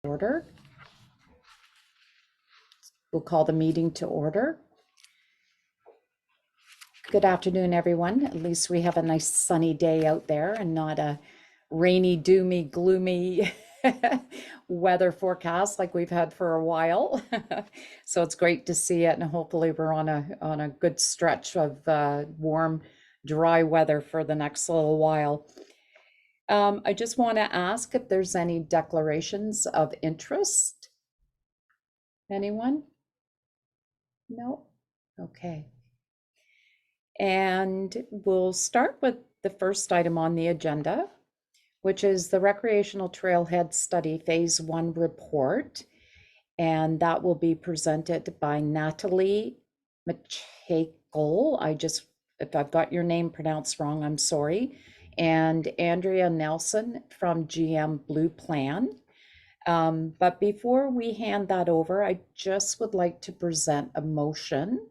Order. We'll call the meeting to order. Good afternoon, everyone. At least we have a nice sunny day out there and not a rainy, doomy, gloomy weather forecast like we've had for a while. So it's great to see it, and hopefully we're on a good stretch of warm, dry weather for the next little while. I just want to ask if there's any declarations of interest. Anyone? No? Okay. And we'll start with the first item on the agenda, which is the Recreational Trailhead Study Phase 1 report. And that will be presented by Natalie Machakel. If I've got your name pronounced wrong, I'm sorry. And Andrea Nelson from GM Blue Plan. But before we hand that over, I just would like to present a motion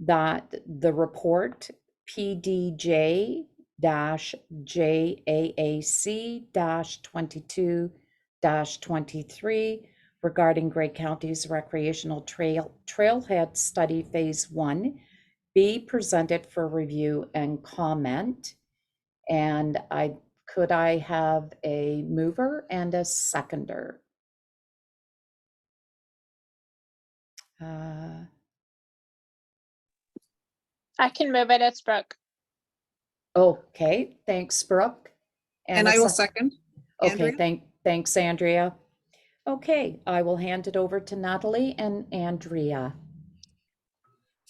that the report PDJ-JAAC-22-23 regarding Grey County's recreational trailhead study phase 1 be presented for review and comment. And could I have a mover and a seconder? I can move it. It's Brooke. Okay, thanks, Brooke. And I will second. Okay, thanks, Andrea. Okay, I will hand it over to Natalie and Andrea.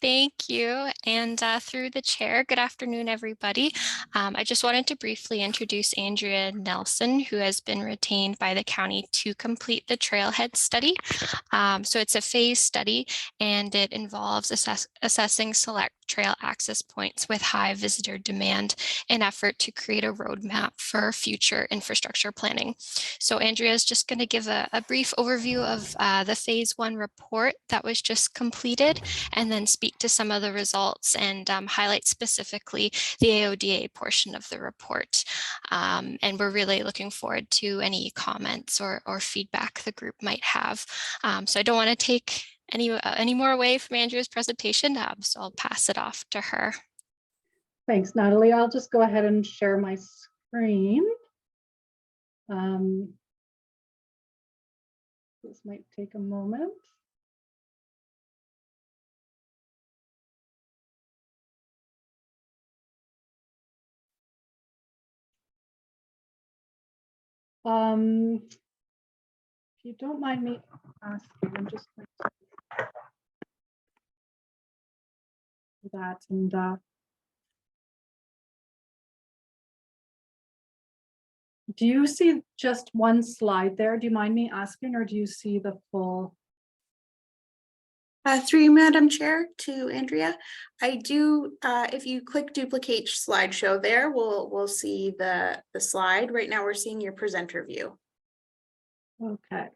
Thank you. And through the chair, good afternoon, everybody. I just wanted to briefly introduce Andrea Nelson, who has been retained by the county to complete the trailhead study. So it's a phase study, and it involves assessing select trail access points with high visitor demand in effort to create a roadmap for future infrastructure planning. So Andrea is just going to give a brief overview of the phase 1 report that was just completed, and then speak to some of the results and highlight specifically the AODA portion of the report. And we're really looking forward to any comments or feedback the group might have. So I don't want to take any more away from Andrea's presentation, so I'll pass it off to her. Thanks, Natalie. I'll just go ahead and share my screen. This might take a moment. If you don't mind me asking, I'm just going to do that. And do you see just one slide there? Do you mind me asking, or do you see the full? Through you, Madam Chair, to Andrea. I do, if you click duplicate slideshow there, we'll see the slide. Right now we're seeing your presenter view. Okay.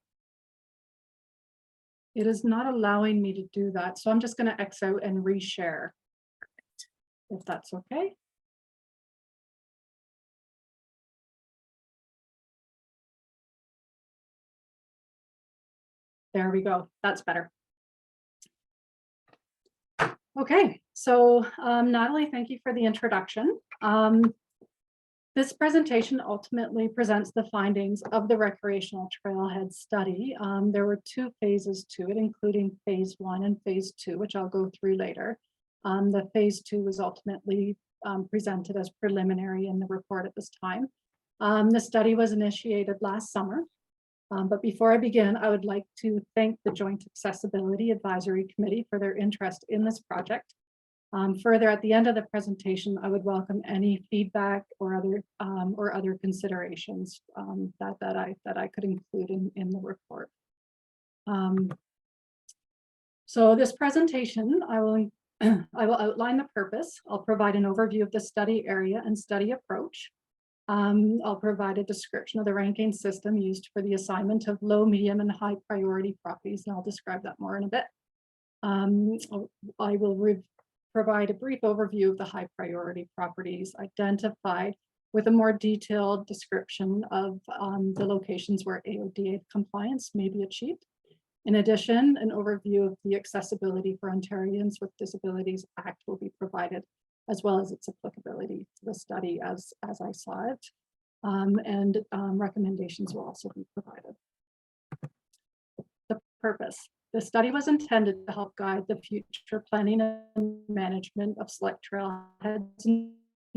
It is not allowing me to do that, so I'm just going to X out and reshare, if that's okay. There we go. That's better. Okay, so Natalie, thank you for the introduction. This presentation ultimately presents the findings of the recreational trailhead study. There were 2 phases to it, including phase 1 and phase 2, which I'll go through later. The phase 2 was ultimately presented as preliminary in the report at this time. The study was initiated last summer. But before I begin, I would like to thank the Joint Accessibility Advisory Committee for their interest in this project. Further, at the end of the presentation, I would welcome any feedback or other considerations that I could include in the report. So this presentation, I will outline the purpose. I'll provide an overview of the study area and study approach. I'll provide a description of the ranking system used for the assignment of low, medium, and high priority properties, and I'll describe that more in a bit. I will provide a brief overview of the high priority properties identified with a more detailed description of the locations where AODA compliance may be achieved. In addition, an overview of the Accessibility for Ontarians with Disabilities Act will be provided, as well as its applicability to the study as I saw it. Recommendations will also be provided. The purpose. The study was intended to help guide the future planning and management of select trailheads and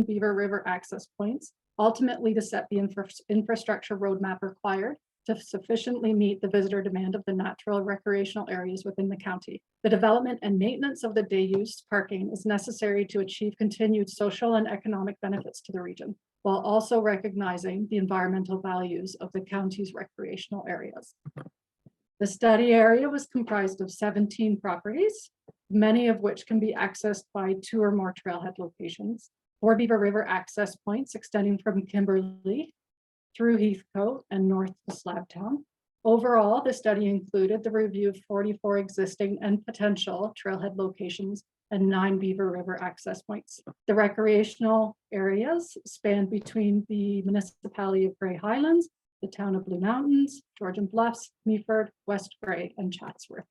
Beaver River access points, ultimately to set the infrastructure roadmap required to sufficiently meet the visitor demand of the natural recreational areas within the county. The development and maintenance of the day use parking is necessary to achieve continued social and economic benefits to the region, while also recognizing the environmental values of the county's recreational areas. The study area was comprised of 17 properties, many of which can be accessed by 2 or more trailhead locations, 4 Beaver River access points extending from Kimberley through Heathcote and north to Slabtown. Overall, the study included the review of 44 existing and potential trailhead locations and 9 Beaver River access points. The recreational areas span between the municipality of Grey Highlands, the town of Blue Mountains, Georgian Bluffs, Meaford, West Grey, and Chatsworth.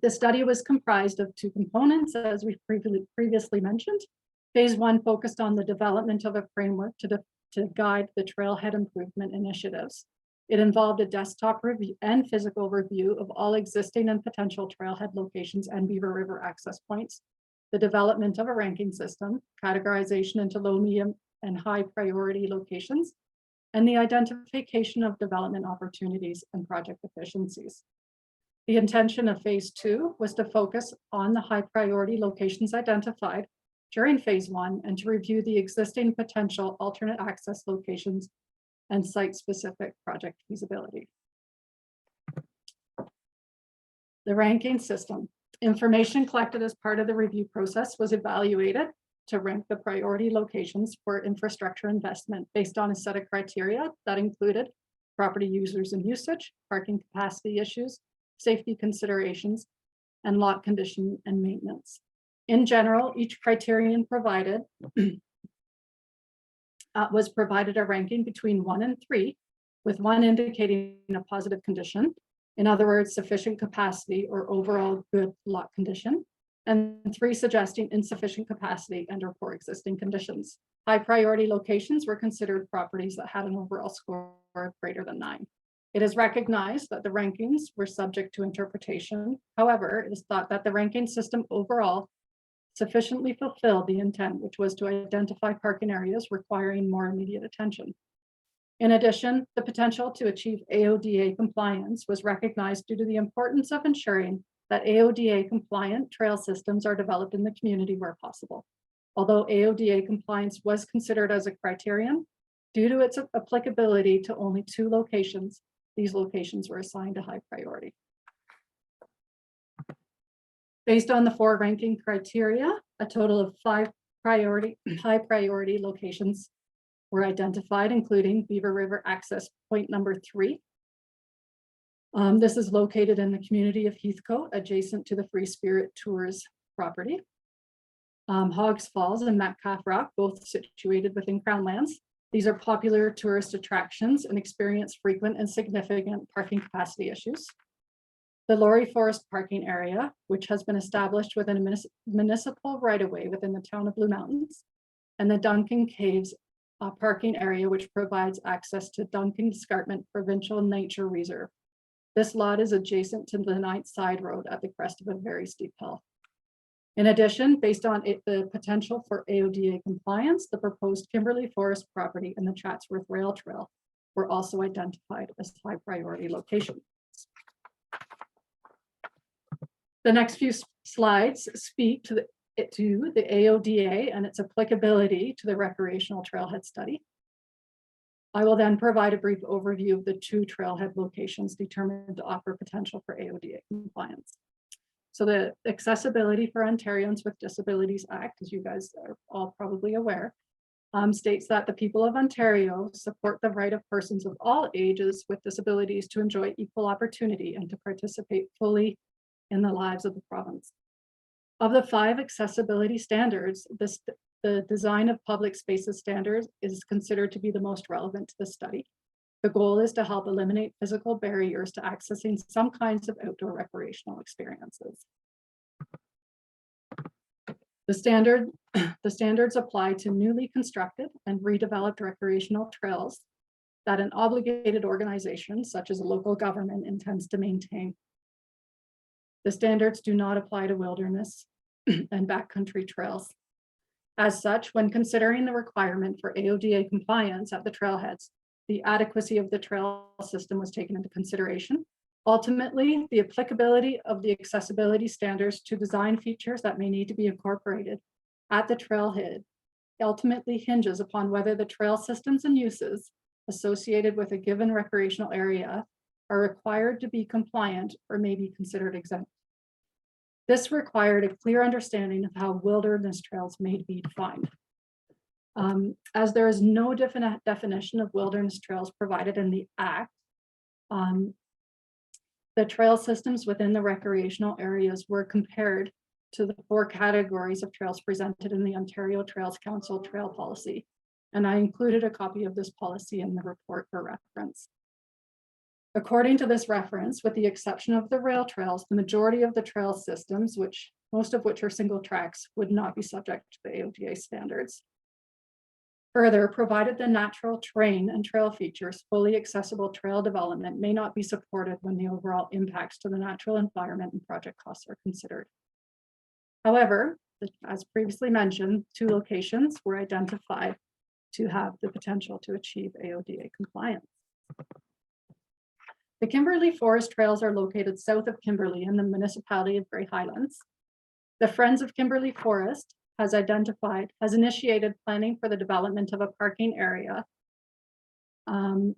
The study was comprised of 2 components, as we previously mentioned. Phase 1 focused on the development of a framework to guide the trailhead improvement initiatives. It involved a desktop review and physical review of all existing and potential trailhead locations and Beaver River access points, the development of a ranking system, categorization into low, medium, and high priority locations, and the identification of development opportunities and project efficiencies. The intention of phase 2 was to focus on the high priority locations identified during phase 1 and to review the existing potential alternate access locations and site-specific project feasibility. The ranking system. Information collected as part of the review process was evaluated to rank the priority locations for infrastructure investment based on a set of criteria that included property users and usage, parking capacity issues, safety considerations, and lot condition and maintenance. In general, each criterion provided was provided a ranking between 1 and 3, with 1 indicating a positive condition, in other words, sufficient capacity or overall good lot condition, and 3 suggesting insufficient capacity and or poor existing conditions. High priority locations were considered properties that had an overall score of greater than 9. It is recognized that the rankings were subject to interpretation. However, it is thought that the ranking system overall sufficiently fulfilled the intent, which was to identify parking areas requiring more immediate attention. In addition, the potential to achieve AODA compliance was recognized due to the importance of ensuring that AODA compliant trail systems are developed in the community where possible. Although AODA compliance was considered as a criterion, due to its applicability to only 2 locations, these locations were assigned a high priority. Based on the 4 ranking criteria, a total of 5 high priority locations were identified, including Beaver River access point number 3. This is located in the community of Heathcote, adjacent to the Free Spirit Tours property. Hogs Falls and Metcalf Rock, both situated within Crown Lands. These are popular tourist attractions and experience frequent and significant parking capacity issues. The Laurie Forest parking area, which has been established within a municipal right-of-way within the town of Blue Mountains, and the Duncan Caves parking area, which provides access to Duncan Escarpment Provincial Nature Reserve. This lot is adjacent to the 9th Side Road at the crest of a very steep hill. In addition, based on the potential for AODA compliance, the proposed Kimberley Forest property and the Chatsworth Rail Trail were also identified as high priority locations. The next few slides speak to the AODA and its applicability to the recreational trailhead study. I will then provide a brief overview of the 2 trailhead locations determined to offer potential for AODA compliance. So the Accessibility for Ontarians with Disabilities Act, as you guys are all probably aware, states that the people of Ontario support the right of persons of all ages with disabilities to enjoy equal opportunity and to participate fully in the lives of the province. Of the 5 accessibility standards, the design of public spaces standards is considered to be the most relevant to the study. The goal is to help eliminate physical barriers to accessing some kinds of outdoor recreational experiences. The standards apply to newly constructed and redeveloped recreational trails that an obligated organization such as a local government intends to maintain. The standards do not apply to wilderness and backcountry trails. As such, when considering the requirement for AODA compliance at the trailheads, the adequacy of the trail system was taken into consideration. Ultimately, the applicability of the accessibility standards to design features that may need to be incorporated at the trailhead ultimately hinges upon whether the trail systems and uses associated with a given recreational area are required to be compliant or may be considered exempt. This required a clear understanding of how wilderness trails may be defined. As there is no definite definition of wilderness trails provided in the Act, the trail systems within the recreational areas were compared to the 4 categories of trails presented in the Ontario Trails Council trail policy. And I included a copy of this policy in the report for reference. According to this reference, with the exception of the rail trails, the majority of the trail systems, most of which are single tracks, would not be subject to the AODA standards. Further, provided the natural terrain and trail features, fully accessible trail development may not be supported when the overall impacts to the natural environment and project costs are considered. However, as previously mentioned, 2 locations were identified to have the potential to achieve AODA compliance. The Kimberley Forest Trails are located south of Kimberley in the municipality of Grey Highlands. The Friends of Kimberley Forest has initiated planning for the development of a parking area and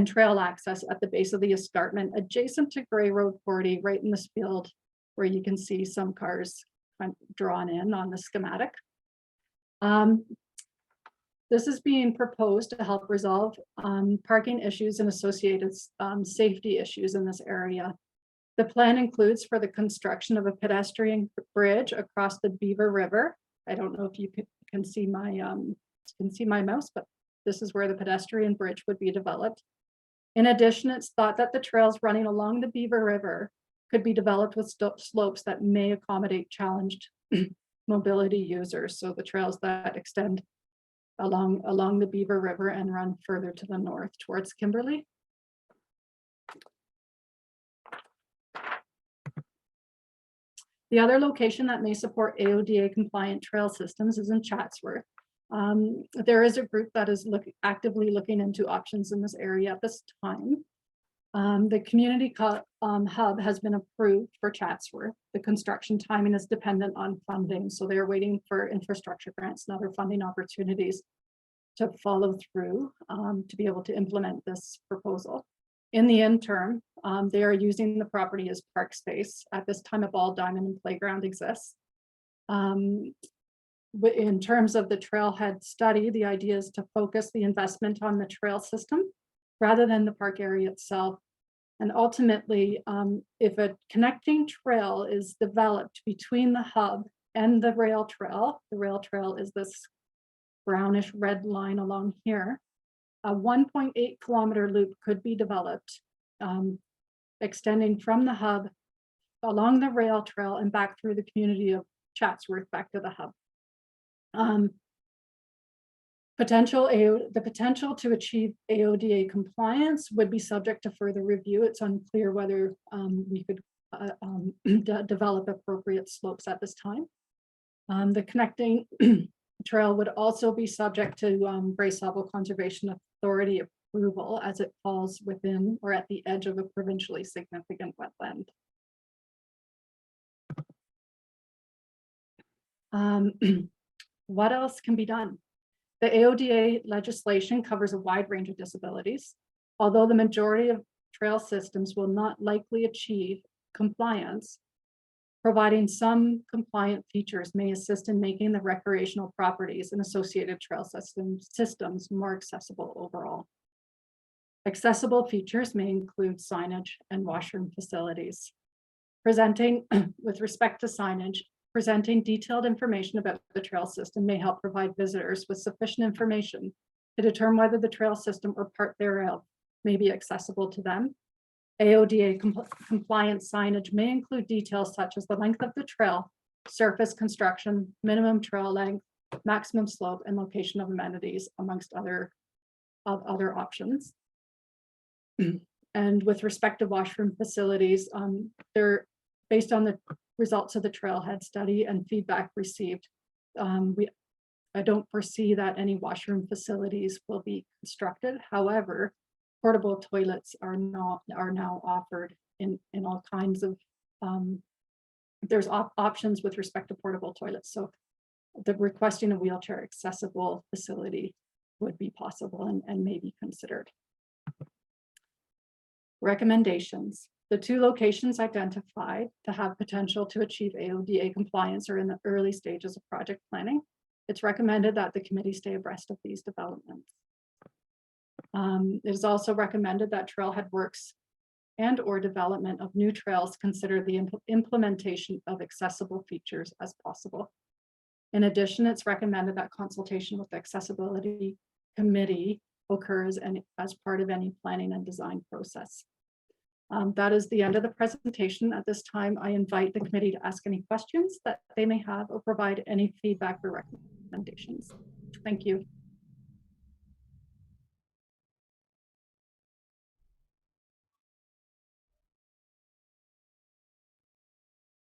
trail access at the base of the escarpment adjacent to Grey Road 40, right in this field where you can see some cars drawn in on the schematic. This is being proposed to help resolve parking issues and associated safety issues in this area. The plan includes for the construction of a pedestrian bridge across the Beaver River. I don't know if you can see my mouse, but this is where the pedestrian bridge would be developed. In addition, it's thought that the trails running along the Beaver River could be developed with slopes that may accommodate challenged mobility users. So the trails that extend along the Beaver River and run further to the north towards Kimberley. The other location that may support AODA compliant trail systems is in Chatsworth. There is a group that is actively looking into options in this area at this time. The community hub has been approved for Chatsworth. The construction timing is dependent on funding, so they're waiting for infrastructure grants and other funding opportunities to follow through to be able to implement this proposal. In the interim, they are using the property as park space. At this time, a ball diamond and playground exists. In terms of the trailhead study, the idea is to focus the investment on the trail system rather than the park area itself. And ultimately, if a connecting trail is developed between the hub and the rail trail is this brownish red line along here, a 1.8 kilometer loop could be developed, extending from the hub along the rail trail and back through the community of Chatsworth back to the hub. The potential to achieve AODA compliance would be subject to further review. It's unclear whether we could develop appropriate slopes at this time. The connecting trail would also be subject to Bray Sauble Conservation Authority approval as it falls within or at the edge of a provincially significant wetland. What else can be done? The AODA legislation covers a wide range of disabilities. Although the majority of trail systems will not likely achieve compliance, providing some compliant features may assist in making the recreational properties and associated trail systems more accessible overall. Accessible features may include signage and washroom facilities. With respect to signage, presenting detailed information about the trail system may help provide visitors with sufficient information to determine whether the trail system or part thereof may be accessible to them. AODA compliant signage may include details such as the length of the trail, surface construction, minimum trail length, maximum slope, and location of amenities, amongst other options. And with respect to washroom facilities, they're based on the results of the trailhead study and feedback received. I don't foresee that any washroom facilities will be constructed. However, portable toilets are now offered in all kinds of, there's options with respect to portable toilets. So the requesting a wheelchair accessible facility would be possible and may be considered. Recommendations. The 2 locations identified to have potential to achieve AODA compliance are in the early stages of project planning. It's recommended that the committee stay abreast of these developments. It is also recommended that trailhead works and or development of new trails consider the implementation of accessible features as possible. In addition, it's recommended that consultation with the accessibility committee occurs and as part of any planning and design process. That is the end of the presentation. At this time, I invite the committee to ask any questions that they may have or provide any feedback or recommendations. Thank you.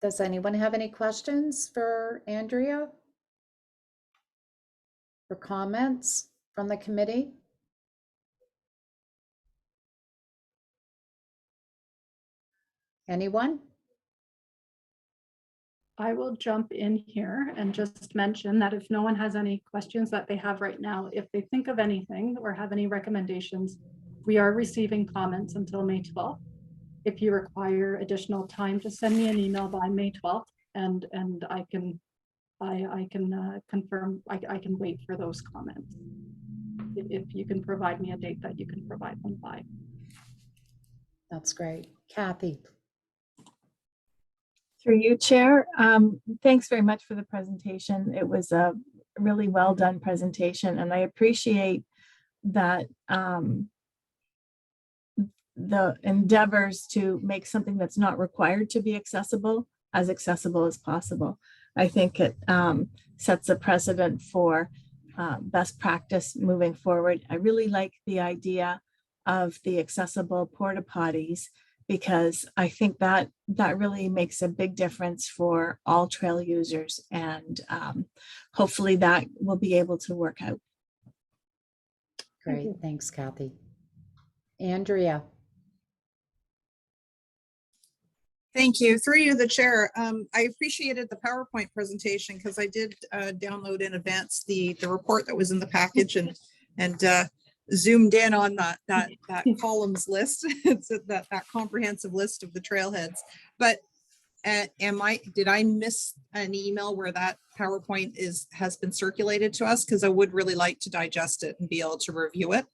Does anyone have any questions for Andrea? For comments from the committee? Anyone? I will jump in here and just mention that if no one has any questions that they have right now, if they think of anything or have any recommendations, we are receiving comments until May 12th. If you require additional time, just send me an email by May 12th and I can confirm, I can wait for those comments. If you can provide me a date that you can provide them by. That's great. Kathy. Through you, Chair. Thanks very much for the presentation. It was a really well done presentation, and I appreciate that the endeavors to make something that's not required to be accessible as possible. I think it sets a precedent for best practice moving forward. I really like the idea of the accessible porta potties, because I think that really makes a big difference for all trail users, and hopefully that will be able to work out. Great, thanks, Kathy. Andrea. Thank you. Through you, the chair. I appreciated the PowerPoint presentation because I did download in advance the report that was in the package and zoomed in on that columns list. It's that comprehensive list of the trailheads. But did I miss an email where that PowerPoint has been circulated to us? Because I would really like to digest it and be able to review it.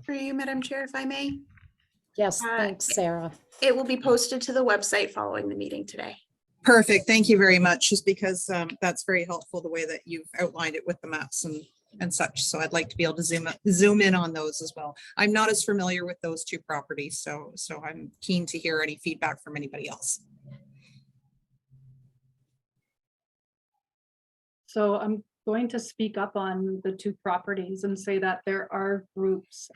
For you, Madam Chair, if I may. Yes, thanks, Sarah. It will be posted to the website following the meeting today. Perfect. Thank you very much. Just because that's very helpful, the way that you've outlined it with the maps and such. So I'd like to be able to zoom in on those as well. I'm not as familiar with those 2 properties, so I'm keen to hear any feedback from anybody else. So I'm going to speak up on the 2 properties and say that there are groups,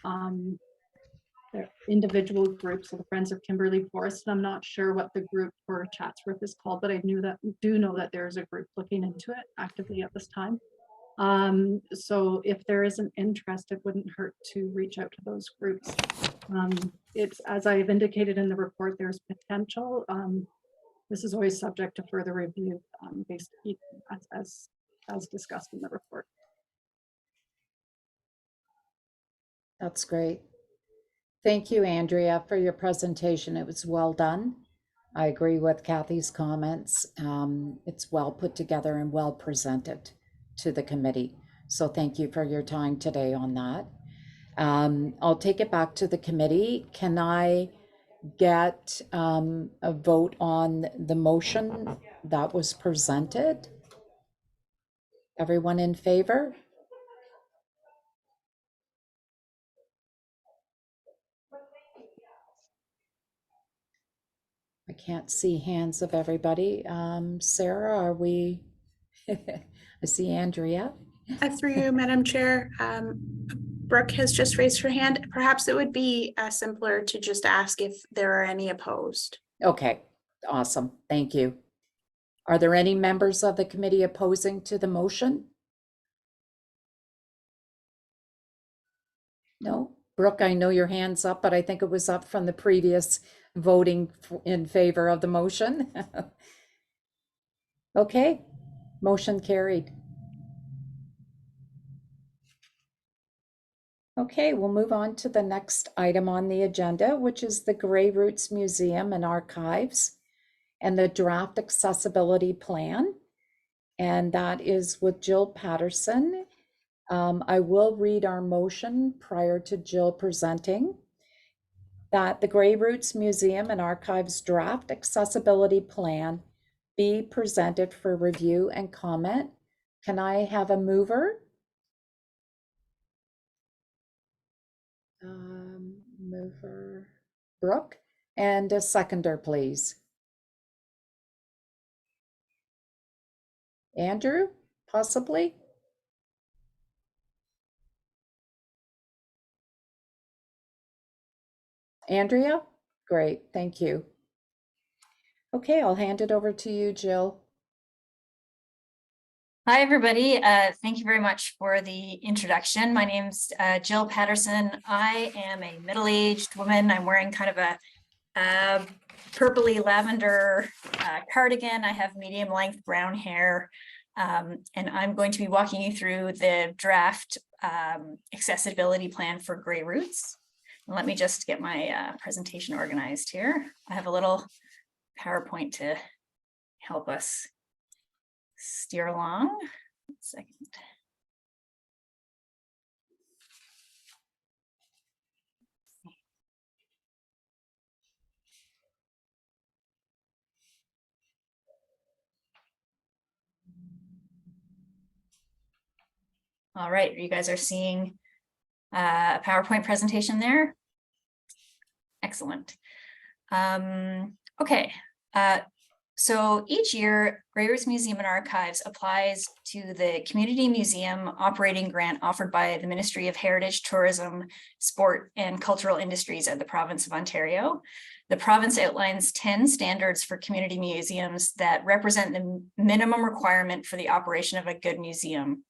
there are individual groups of the Friends of Kimberley Forest. I'm not sure what the group for Chatsworth is called, but I do know that there's a group looking into it actively at this time. So if there is an interest, it wouldn't hurt to reach out to those groups. It's, as I've indicated in the report, there's potential. This is always subject to further review based as discussed in the report. That's great. Thank you, Andrea, for your presentation. It was well done. I agree with Kathy's comments. It's well put together and well presented to the committee. So thank you for your time today on that. I'll take it back to the committee. Can I get a vote on the motion that was presented? Everyone in favor? I can't see hands of everybody. Sarah, are we? I see Andrea. Through you, Madam Chair, Brooke has just raised her hand. Perhaps it would be simpler to just ask if there are any opposed. Okay, awesome. Thank you. Are there any members of the committee opposing to the motion? No? Brooke, I know your hand's up, but I think it was up from the previous voting in favor of the motion. Okay, motion carried. Okay, we'll move on to the next item on the agenda, which is the Grey Roots Museum and Archives and the draft accessibility plan. And that is with Jill Patterson. I will read our motion prior to Jill presenting. That the Grey Roots Museum and Archives draft accessibility plan be presented for review and comment. Can I have a mover? Mover Brooke, and a seconder, please. Andrew, possibly? Andrea? Great, thank you. Okay, I'll hand it over to you, Jill. Hi, everybody. Thank you very much for the introduction. My name's Jill Patterson. I am a middle-aged woman. I'm wearing kind of a purpley lavender cardigan. I have medium-length brown hair, and I'm going to be walking you through the draft accessibility plan for Grey Roots. Let me just get my presentation organized here. I have a little PowerPoint to help us steer along. 1 second. All right, you guys are seeing a PowerPoint presentation there. Excellent. Okay. So each year, Grey Roots Museum and Archives applies to the Community Museum Operating Grant offered by the Ministry of Heritage, Tourism, Sport and Cultural Industries at the province of Ontario. The province outlines 10 standards for community museums that represent the minimum requirement for the operation of a good museum.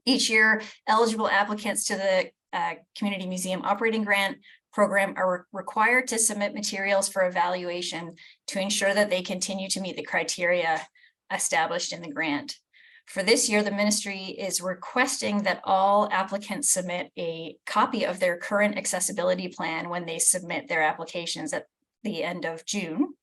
Each year, eligible applicants to the Community Museum Operating Grant program are required to submit materials for evaluation to ensure that they continue to meet the criteria established in the grant. For this year, the ministry is requesting that all applicants submit a copy of their current accessibility plan when they submit their applications at the end of June.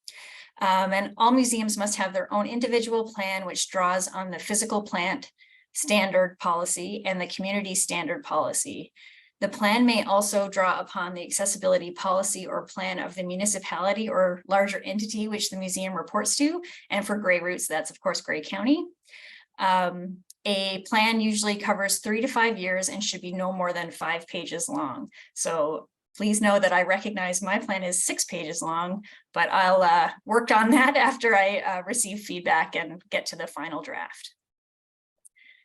And all museums must have their own individual plan, which draws on the physical plant standard policy and the community standard policy. The plan may also draw upon the accessibility policy or plan of the municipality or larger entity which the museum reports to. And for Grey Roots, that's of course Grey County. A plan usually covers 3 to 5 years and should be no more than 5 pages long. So please know that I recognize my plan is 6 pages long, but I'll work on that after I receive feedback and get to the final draft.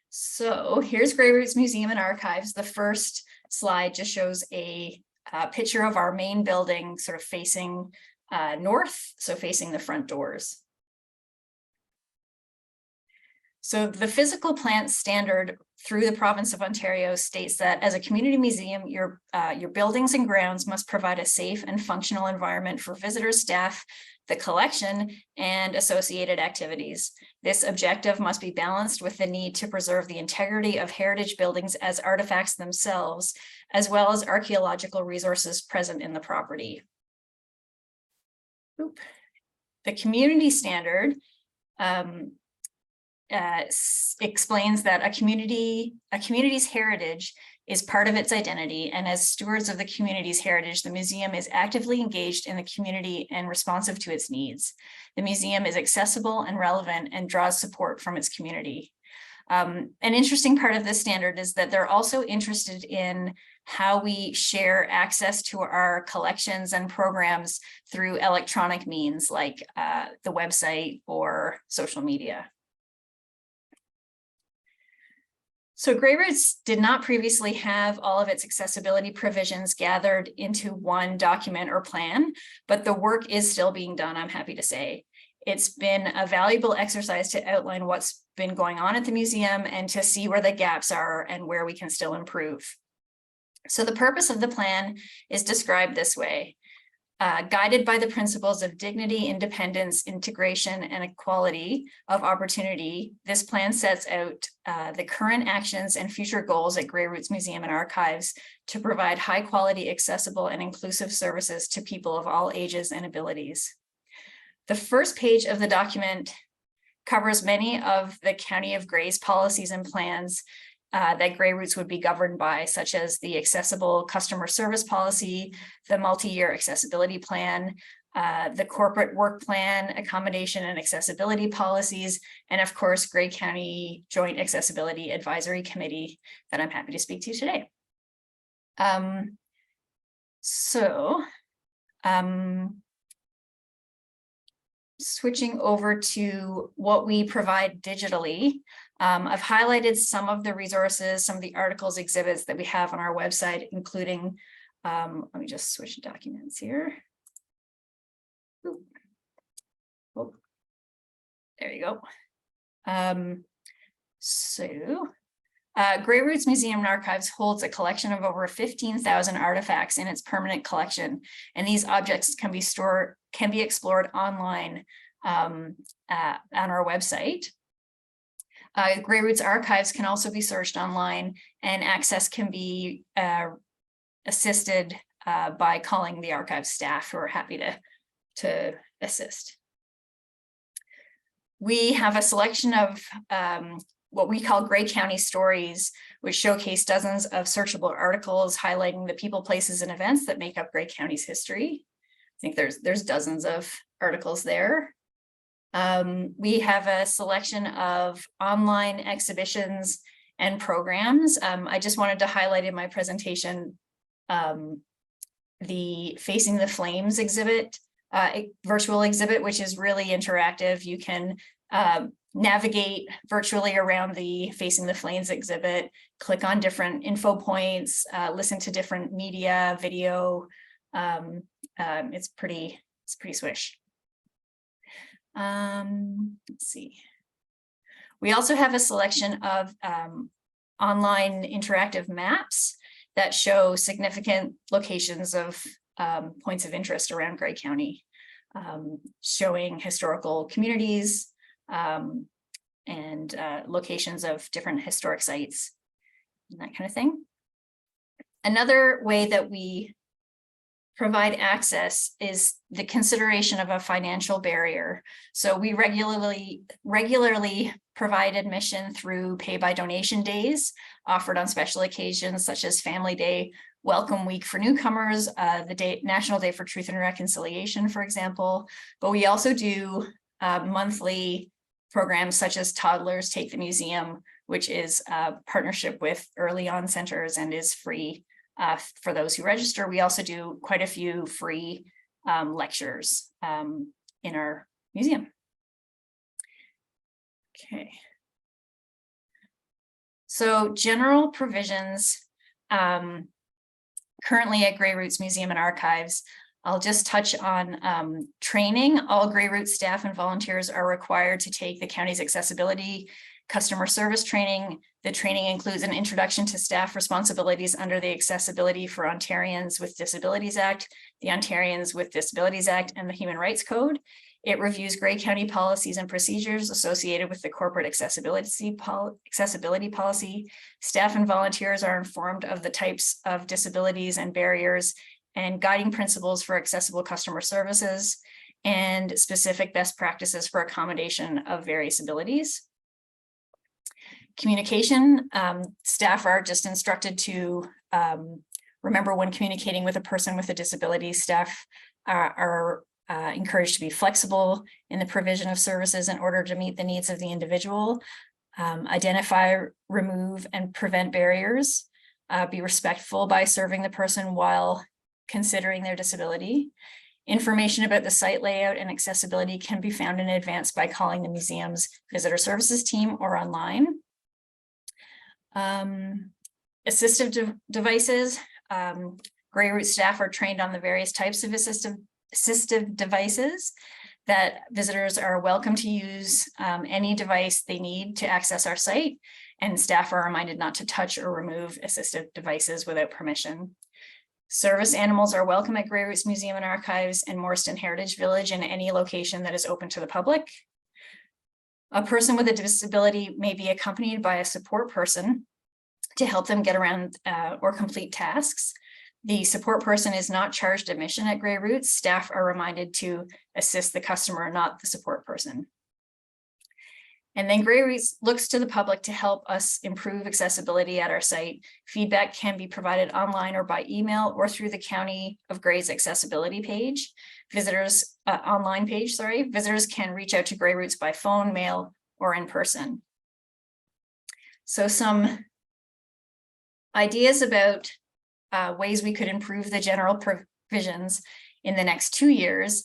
So here's Grey Roots Museum and Archives. The first slide just shows a picture of our main building sort of facing north, so facing the front doors. So the physical plant standard through the province of Ontario states that as a community museum, your buildings and grounds must provide a safe and functional environment for visitors, staff, the collection, and associated activities. This objective must be balanced with the need to preserve the integrity of heritage buildings as artifacts themselves, as well as archaeological resources present in the property. The community standard explains that a community's heritage is part of its identity, and as stewards of the community's heritage, the museum is actively engaged in the community and responsive to its needs. The museum is accessible and relevant and draws support from its community. An interesting part of this standard is that they're also interested in how we share access to our collections and programs through electronic means like the website or social media. So Grey Roots did not previously have all of its accessibility provisions gathered into one document or plan, but the work is still being done, I'm happy to say. It's been a valuable exercise to outline what's been going on at the museum and to see where the gaps are and where we can still improve. So the purpose of the plan is described this way. Guided by the principles of dignity, independence, integration, and equality of opportunity, this plan sets out the current actions and future goals at Grey Roots Museum and Archives to provide high quality, accessible, and inclusive services to people of all ages and abilities. The first page of the document covers many of the County of Grey's policies and plans that Grey Roots would be governed by, such as the accessible customer service policy, the multi-year accessibility plan, the corporate work plan, accommodation and accessibility policies, and of course, Grey County Joint Accessibility Advisory Committee that I'm happy to speak to today. Switching over to what we provide digitally, I've highlighted some of the resources, some of the articles, exhibits that we have on our website, including, let me just switch documents here. Oh, there you go. Grey Roots Museum and Archives holds a collection of over 15,000 artifacts in its permanent collection, and these objects can be explored online on our website. Grey Roots Archives can also be searched online, and access can be assisted by calling the archive staff, who are happy to assist. We have a selection of what we call Grey County Stories, which showcase dozens of searchable articles highlighting the people, places, and events that make up Grey County's history. I think there's dozens of articles there. We have a selection of online exhibitions and programs. I just wanted to highlight in my presentation the Facing the Flames exhibit, virtual exhibit, which is really interactive. You can navigate virtually around the Facing the Flames exhibit, click on different info points, listen to different media, video. It's pretty swish. Let's see. We also have a selection of online interactive maps that show significant locations of points of interest around Grey County, showing historical communities and locations of different historic sites and that kind of thing. Another way that we provide access is the consideration of a financial barrier. So we regularly provide admission through pay by donation days offered on special occasions such as Family Day, Welcome Week for newcomers, the National Day for Truth and Reconciliation, for example. But we also do monthly programs such as Toddlers Take the Museum, which is a partnership with Early On Centers and is free for those who register. We also do quite a few free lectures in our museum. Okay. So general provisions currently at Grey Roots Museum and Archives. I'll just touch on training. All Grey Roots staff and volunteers are required to take the county's accessibility customer service training. The training includes an introduction to staff responsibilities under the Accessibility for Ontarians with Disabilities Act, the Ontarians with Disabilities Act, and the Human Rights Code. It reviews Grey County policies and procedures associated with the corporate accessibility policy. Staff and volunteers are informed of the types of disabilities and barriers and guiding principles for accessible customer services and specific best practices for accommodation of various abilities. Communication, staff are just instructed to remember when communicating with a person with a disability, staff are encouraged to be flexible in the provision of services in order to meet the needs of the individual, identify, remove, and prevent barriers, be respectful by serving the person while considering their disability. Information about the site layout and accessibility can be found in advance by calling the museum's visitor services team or online. Assistive devices. Grey Root staff are trained on the various types of assistive devices that visitors are welcome to use any device they need to access our site, and staff are reminded not to touch or remove assistive devices without permission. Service animals are welcome at Grey Roots Museum and Archives and Morriston Heritage Village in any location that is open to the public. A person with a disability may be accompanied by a support person to help them get around or complete tasks. The support person is not charged admission at Grey Roots. Staff are reminded to assist the customer, not the support person. And then Grey Roots looks to the public to help us improve accessibility at our site. Feedback can be provided online or by email or through the County of Grey's accessibility page. Visitors, online page, sorry. Visitors can reach out to Grey Roots by phone, mail, or in person. So some ideas about ways we could improve the general provisions in the next 2 years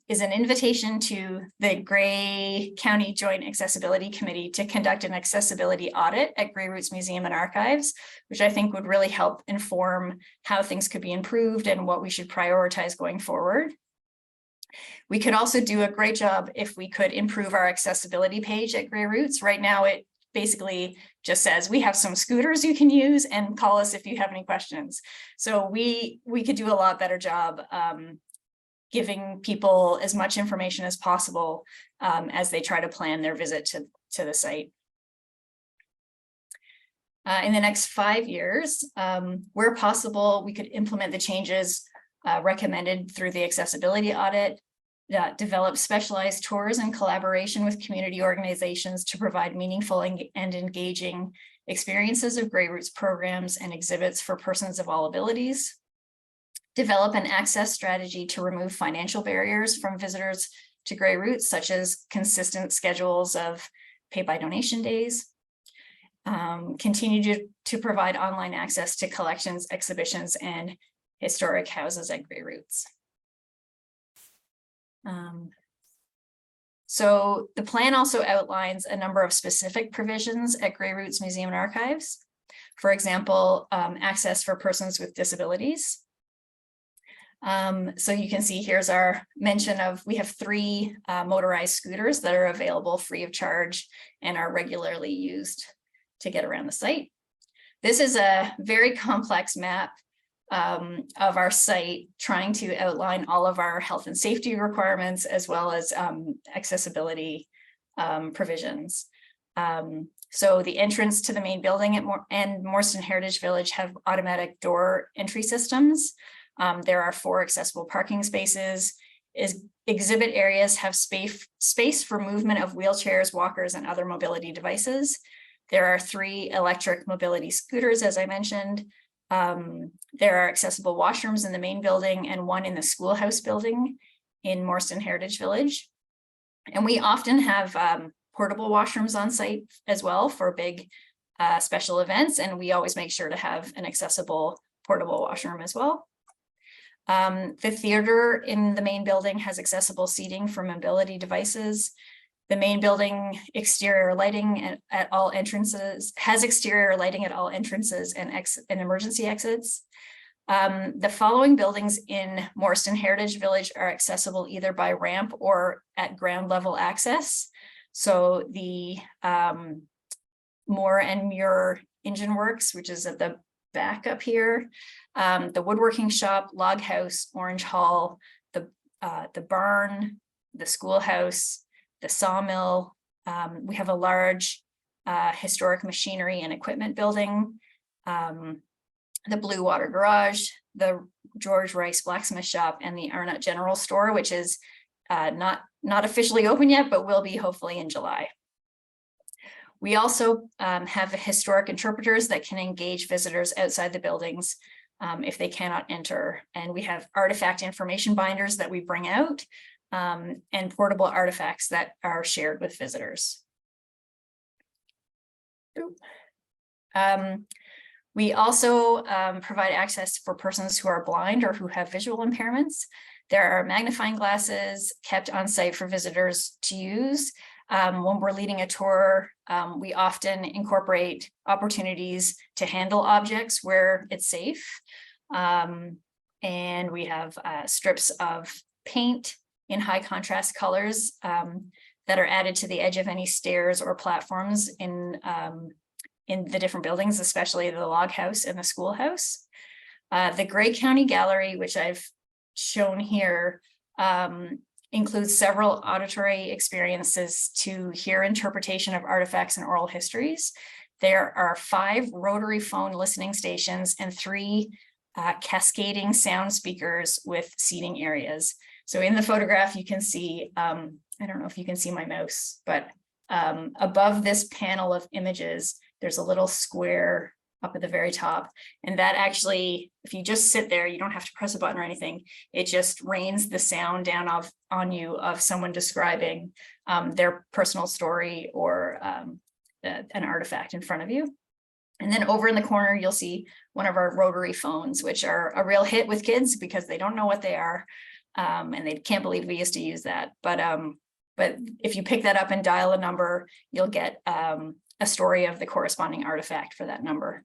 is an invitation to the Grey County Joint Accessibility Committee to conduct an accessibility audit at Grey Roots Museum and Archives, which I think would really help inform how things could be improved and what we should prioritize going forward. We could also do a great job if we could improve our accessibility page at Grey Roots. Right now, it basically just says we have some scooters you can use and call us if you have any questions. So we could do a lot better job giving people as much information as possible as they try to plan their visit to the site. In the next 5 years, where possible, we could implement the changes recommended through the accessibility audit, develop specialized tours in collaboration with community organizations to provide meaningful and engaging experiences of Grey Roots programs and exhibits for persons of all abilities. Develop an access strategy to remove financial barriers from visitors to Grey Roots, such as consistent schedules of pay by donation days. Continue to provide online access to collections, exhibitions, and historic houses at Grey Roots. So the plan also outlines a number of specific provisions at Grey Roots Museum and Archives. For example, access for persons with disabilities. So you can see here's our mention of, we have 3 motorized scooters that are available free of charge and are regularly used to get around the site. This is a very complex map of our site, trying to outline all of our health and safety requirements as well as accessibility provisions. So the entrance to the main building and Morriston Heritage Village have automatic door entry systems. There are 4 accessible parking spaces. Exhibit areas have space for movement of wheelchairs, walkers, and other mobility devices. There are 3 electric mobility scooters, as I mentioned. There are accessible washrooms in the main building and 1 in the schoolhouse building in Morriston Heritage Village. And we often have portable washrooms on site as well for big special events. And we always make sure to have an accessible portable washroom as well. The theater in the main building has accessible seating for mobility devices. The main building exterior lighting at all entrances has exterior lighting at all entrances and emergency exits. The following buildings in Morriston Heritage Village are accessible either by ramp or at ground level access. So the Moore and Muir Engine Works, which is at the back up here, the woodworking shop, log house, Orange Hall, the barn, the schoolhouse, the sawmill. We have a large historic machinery and equipment building, the Blue Water Garage, the George Rice Blacksmith Shop, and the Arnott General Store, which is not officially open yet, but will be hopefully in July. We also have historic interpreters that can engage visitors outside the buildings if they cannot enter. And we have artifact information binders that we bring out and portable artifacts that are shared with visitors. We also provide access for persons who are blind or who have visual impairments. There are magnifying glasses kept on site for visitors to use. When we're leading a tour, we often incorporate opportunities to handle objects where it's safe. And we have strips of paint in high contrast colors that are added to the edge of any stairs or platforms in the different buildings, especially the log house and the schoolhouse. The Grey County Gallery, which I've shown here, includes several auditory experiences to hear interpretation of artifacts and oral histories. There are 5 rotary phone listening stations and 3 cascading sound speakers with seating areas. So in the photograph, you can see, I don't know if you can see my mouse, but above this panel of images, there's a little square up at the very top. And that actually, if you just sit there, you don't have to press a button or anything. It just rains the sound down on you of someone describing their personal story or an artifact in front of you. And then over in the corner, you'll see one of our rotary phones, which are a real hit with kids because they don't know what they are. And they can't believe we used to use that. But if you pick that up and dial a number, you'll get a story of the corresponding artifact for that number.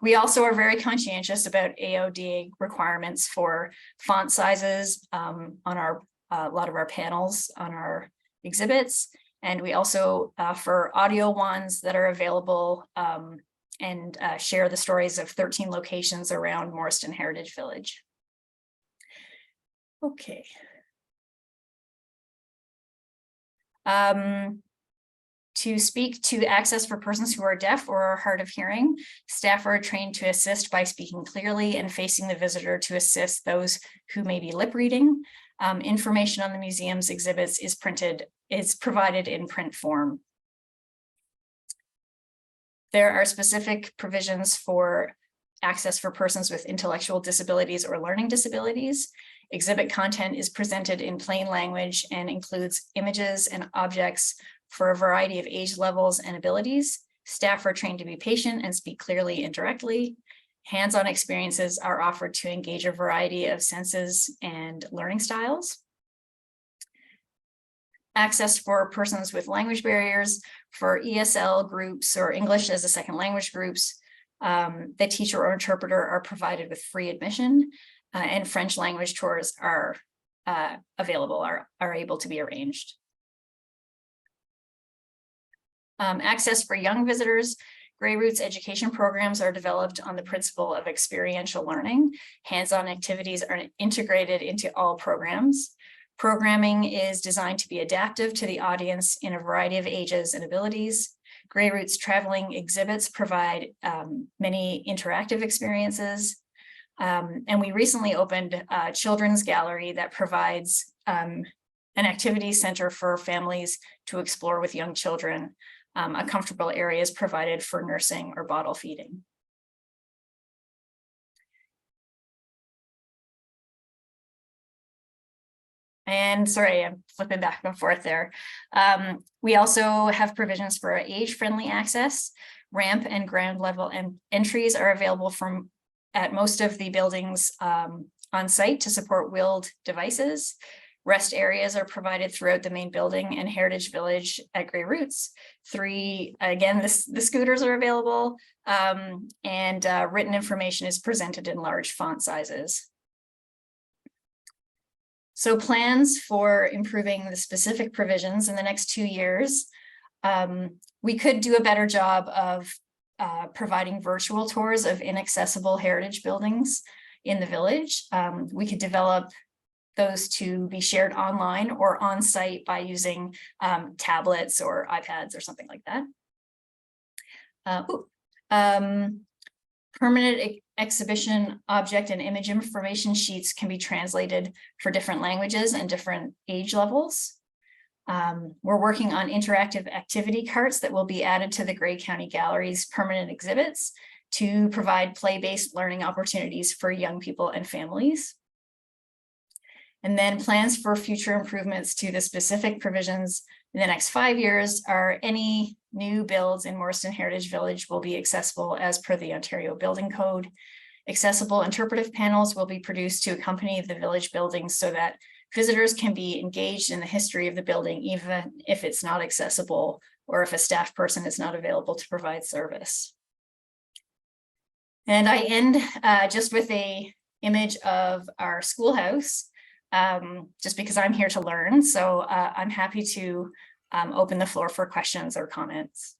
We also are very conscientious about AODA requirements for font sizes on a lot of our panels on our exhibits. And we also offer audio ones that are available and share the stories of 13 locations around Morriston Heritage Village. Okay. To speak to access for persons who are deaf or are hard of hearing, staff are trained to assist by speaking clearly and facing the visitor to assist those who may be lip reading. Information on the museum's exhibits is provided in print form. There are specific provisions for access for persons with intellectual disabilities or learning disabilities. Exhibit content is presented in plain language and includes images and objects for a variety of age levels and abilities. Staff are trained to be patient and speak clearly and directly. Hands-on experiences are offered to engage a variety of senses and learning styles. Access for persons with language barriers, for ESL groups or English as a second language groups, the teacher or interpreter are provided with free admission, and French language tours are available, are able to be arranged. Access for young visitors, Grey Roots education programs are developed on the principle of experiential learning. Hands-on activities are integrated into all programs. Programming is designed to be adaptive to the audience in a variety of ages and abilities. Grey Roots traveling exhibits provide many interactive experiences. And we recently opened a children's gallery that provides an activity center for families to explore with young children. A comfortable area is provided for nursing or bottle feeding. And sorry, I'm flipping back and forth there. We also have provisions for age-friendly access. Ramp and ground level entries are available at most of the buildings on site to support wheeled devices. Rest areas are provided throughout the main building and Heritage Village at Grey Roots. Again, the scooters are available and written information is presented in large font sizes. So plans for improving the specific provisions in the next 2 years. We could do a better job of providing virtual tours of inaccessible heritage buildings in the village. We could develop those to be shared online or on site by using tablets or iPads or something like that. Permanent exhibition object and image information sheets can be translated for different languages and different age levels. We're working on interactive activity carts that will be added to the Grey County Gallery's permanent exhibits to provide play-based learning opportunities for young people and families. And then plans for future improvements to the specific provisions in the next 5 years are any new builds in Morriston Heritage Village will be accessible as per the Ontario Building Code. Accessible interpretive panels will be produced to accompany the village buildings so that visitors can be engaged in the history of the building, even if it's not accessible or if a staff person is not available to provide service. And I end just with a image of our schoolhouse, just because I'm here to learn. So I'm happy to open the floor for questions or comments.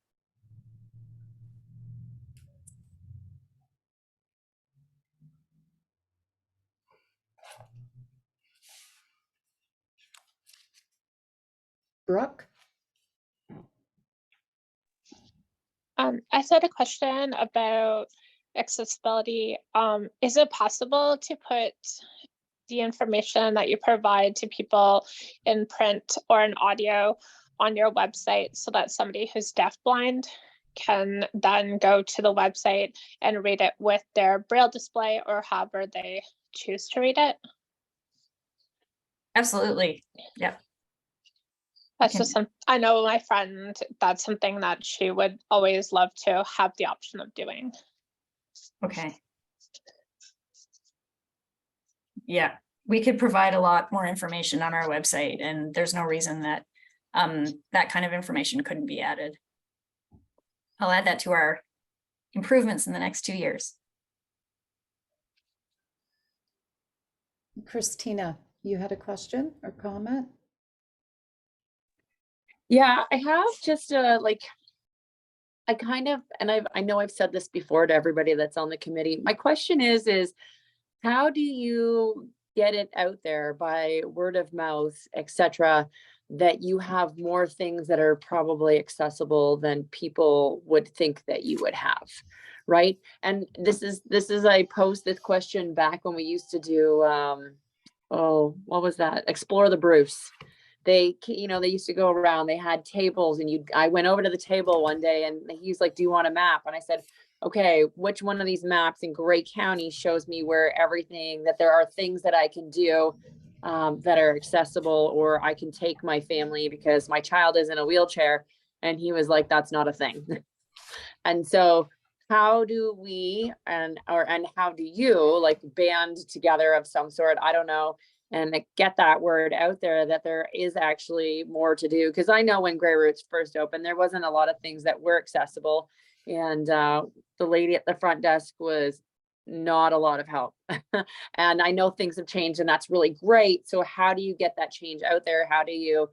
Brooke? I had a question about accessibility. Is it possible to put the information that you provide to people in print or in audio on your website so that somebody who's deafblind can then go to the website and read it with their Braille display or however they choose to read it? Absolutely. Yep. That's Okay. just some, I know my friend, that's something that she would always love to have the option of doing. Okay. Yeah, we could provide a lot more information on our website, and there's no reason that that kind of information couldn't be added. I'll add that to our improvements in the next 2 years. Christina, you had a question or comment? Yeah, I have just I kind of, and I know I've said this before to everybody that's on the committee. My question is how do you get it out there by word of mouth, etc., that you have more things that are probably accessible than people would think that you would have, right? And this is I posed this question back when we used to do oh, what was that? Explore the Bruce. They used to go around, they had tables, and I went over to the table one day and he's like, do you want a map? And I said, okay, which one of these maps in Grey County shows me where everything, that there are things that I can do that are accessible, or I can take my family because my child is in a wheelchair. And he was like, that's not a thing. And so how do we, and how do you like band together of some sort? I don't know. And get that word out there that there is actually more to do. Because I know when Grey Roots first opened, there wasn't a lot of things that were accessible. And the lady at the front desk was not a lot of help. And I know things have changed, and that's really great. So how do you get that change out there? How do you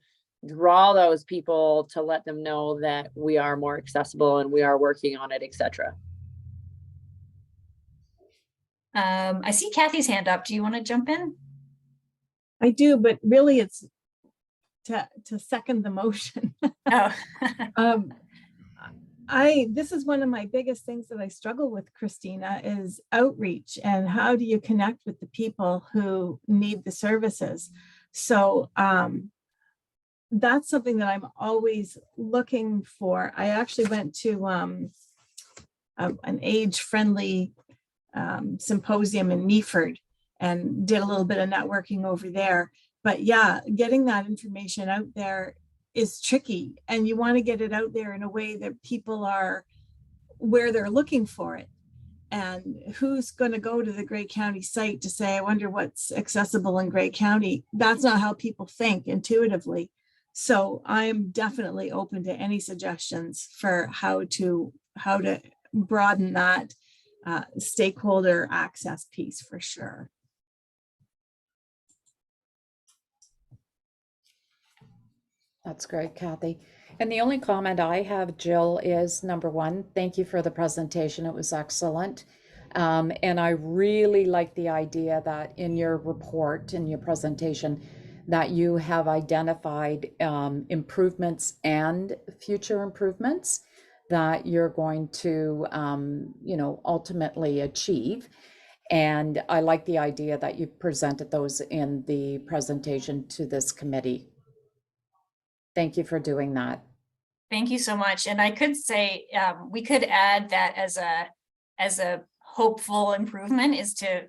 draw those people to let them know that we are more accessible and we are working on it, etc.? I see Kathy's hand up. Do you want to jump in? I do, but really it's to second the motion. Oh. This is one of my biggest things that I struggle with, Christina, is outreach, and how do you connect with the people who need the services? So that's something that I'm always looking for. I actually went to an age-friendly symposium in Meaford and did a little bit of networking over there. But yeah, getting that information out there is tricky, and you want to get it out there in a way that people are where they're looking for it. And who's going to go to the Grey County site to say, I wonder what's accessible in Grey County? That's not how people think intuitively. So I'm definitely open to any suggestions for how to broaden that stakeholder access piece for sure. That's great, Kathy. And the only comment I have, Jill, is number one, thank you for the presentation. It was excellent. And I really like the idea that in your report, in your presentation, that you have identified improvements and future improvements that you're going to, ultimately achieve. And I like the idea that you presented those in the presentation to this committee. Thank you for doing that. Thank you so much. And I could say, we could add that as a hopeful improvement is to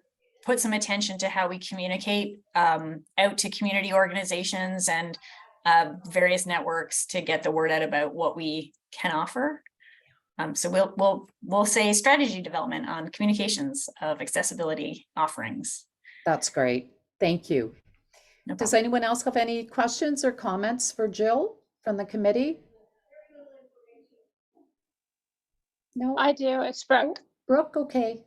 put some attention to how we communicate out to community organizations and various networks to get the word out about what we can offer. So we'll say strategy development on communications of accessibility offerings. That's great. Thank you. No Does problem. anyone else have any questions or comments for Jill from the committee? No, I do, it's Brooke. Brooke, okay.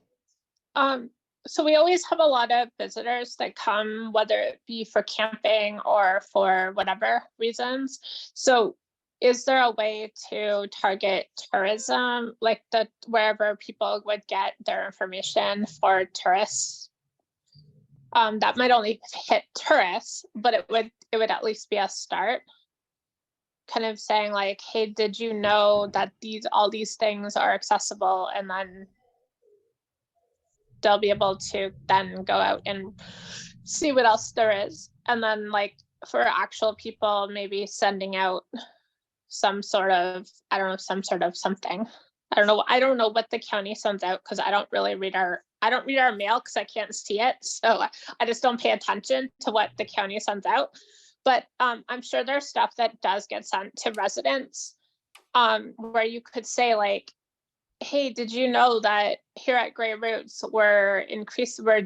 So we always have a lot of visitors that come, whether it be for camping or for whatever reasons. So is there a way to target tourism, like wherever people would get their information for tourists? That might only hit tourists, but it would at least be a start. Kind of saying like, hey, did you know that all these things are accessible? And then they'll be able to then go out and see what else there is. And then like for actual people, maybe sending out some sort of, I don't know, some sort of something. I don't know what the county sends out because I don't read our mail because I can't see it. So I just don't pay attention to what the county sends out. But I'm sure there's stuff that does get sent to residents where you could say like, hey, did you know that here at Grey Roots we're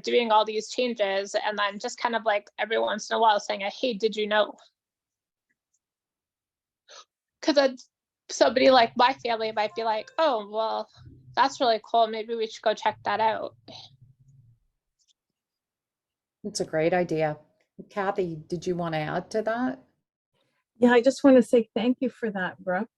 doing all these changes, and then just kind of like every once in a while saying, hey, did you know? Because somebody like my family might be like, oh, well, that's really cool. Maybe we should go check that out. It's a great idea. Kathy, did you want to add to that? Yeah, I just want to say thank you for that, Brooke.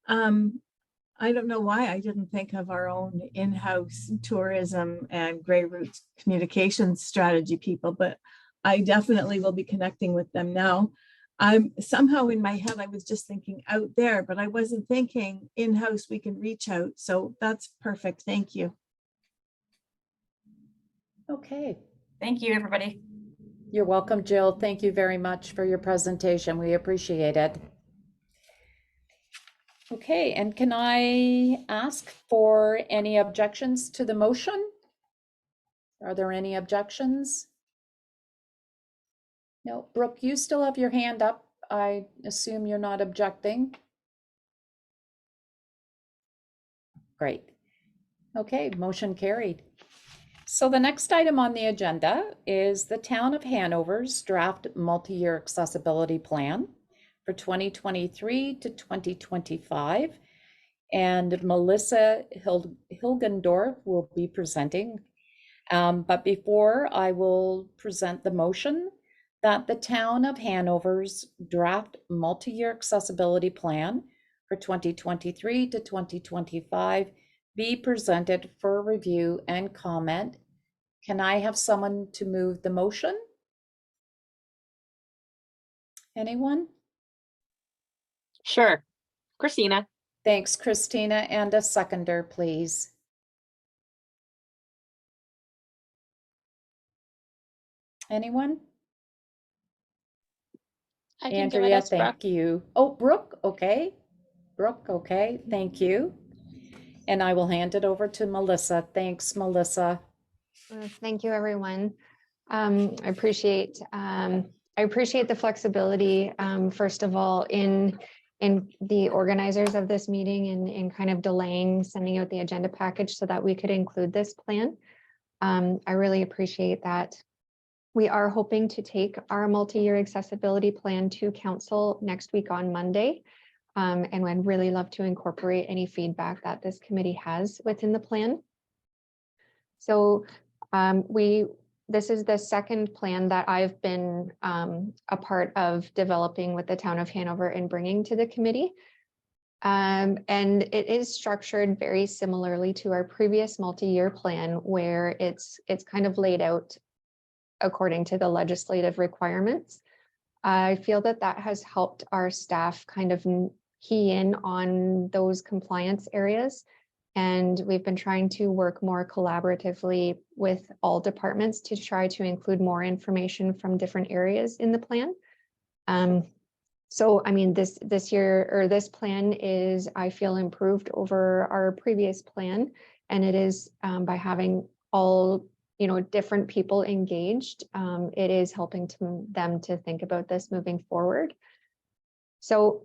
I don't know why I didn't think of our own in-house tourism and Grey Roots communications strategy people, but I definitely will be connecting with them now. I'm somehow in my head, I was just thinking out there, but I wasn't thinking in-house we can reach out. So that's perfect. Thank you. Okay. Thank you, everybody. You're welcome, Jill. Thank you very much for your presentation. We appreciate it. Okay, and can I ask for any objections to the motion? Are there any objections? No, Brooke, you still have your hand up. I assume you're not objecting. Great. Okay, motion carried. So the next item on the agenda is the Town of Hanover's draft multi-year accessibility plan for 2023 to 2025. And Melissa Hilgendorf will be presenting. But before I will present the motion that the Town of Hanover's draft multi-year accessibility plan for 2023 to 2025 be presented for review and comment. Can I have someone to move the motion? Anyone? Sure. Christina. Thanks, Christina, and a seconder, please. Anyone? I can give it Andrea, as Brooke. thank you. Oh, Brooke, okay. Brooke, okay, thank you. And I will hand it over to Melissa. Thanks, Melissa. Thank you, everyone. I appreciate the flexibility, first of all, in the organizers of this meeting in kind of delaying sending out the agenda package so that we could include this plan. I really appreciate that. We are hoping to take our multi-year accessibility plan to council next week on Monday. And we'd really love to incorporate any feedback that this committee has within the plan. So this is the second plan that I've been a part of developing with the Town of Hanover and bringing to the committee. And it is structured very similarly to our previous multi-year plan, where it's kind of laid out according to the legislative requirements. I feel that has helped our staff kind of key in on those compliance areas. And we've been trying to work more collaboratively with all departments to try to include more information from different areas in the plan. So, I mean, this year, or this plan is, I feel, improved over our previous plan. And it is by having all, different people engaged, it is helping them to think about this moving forward. So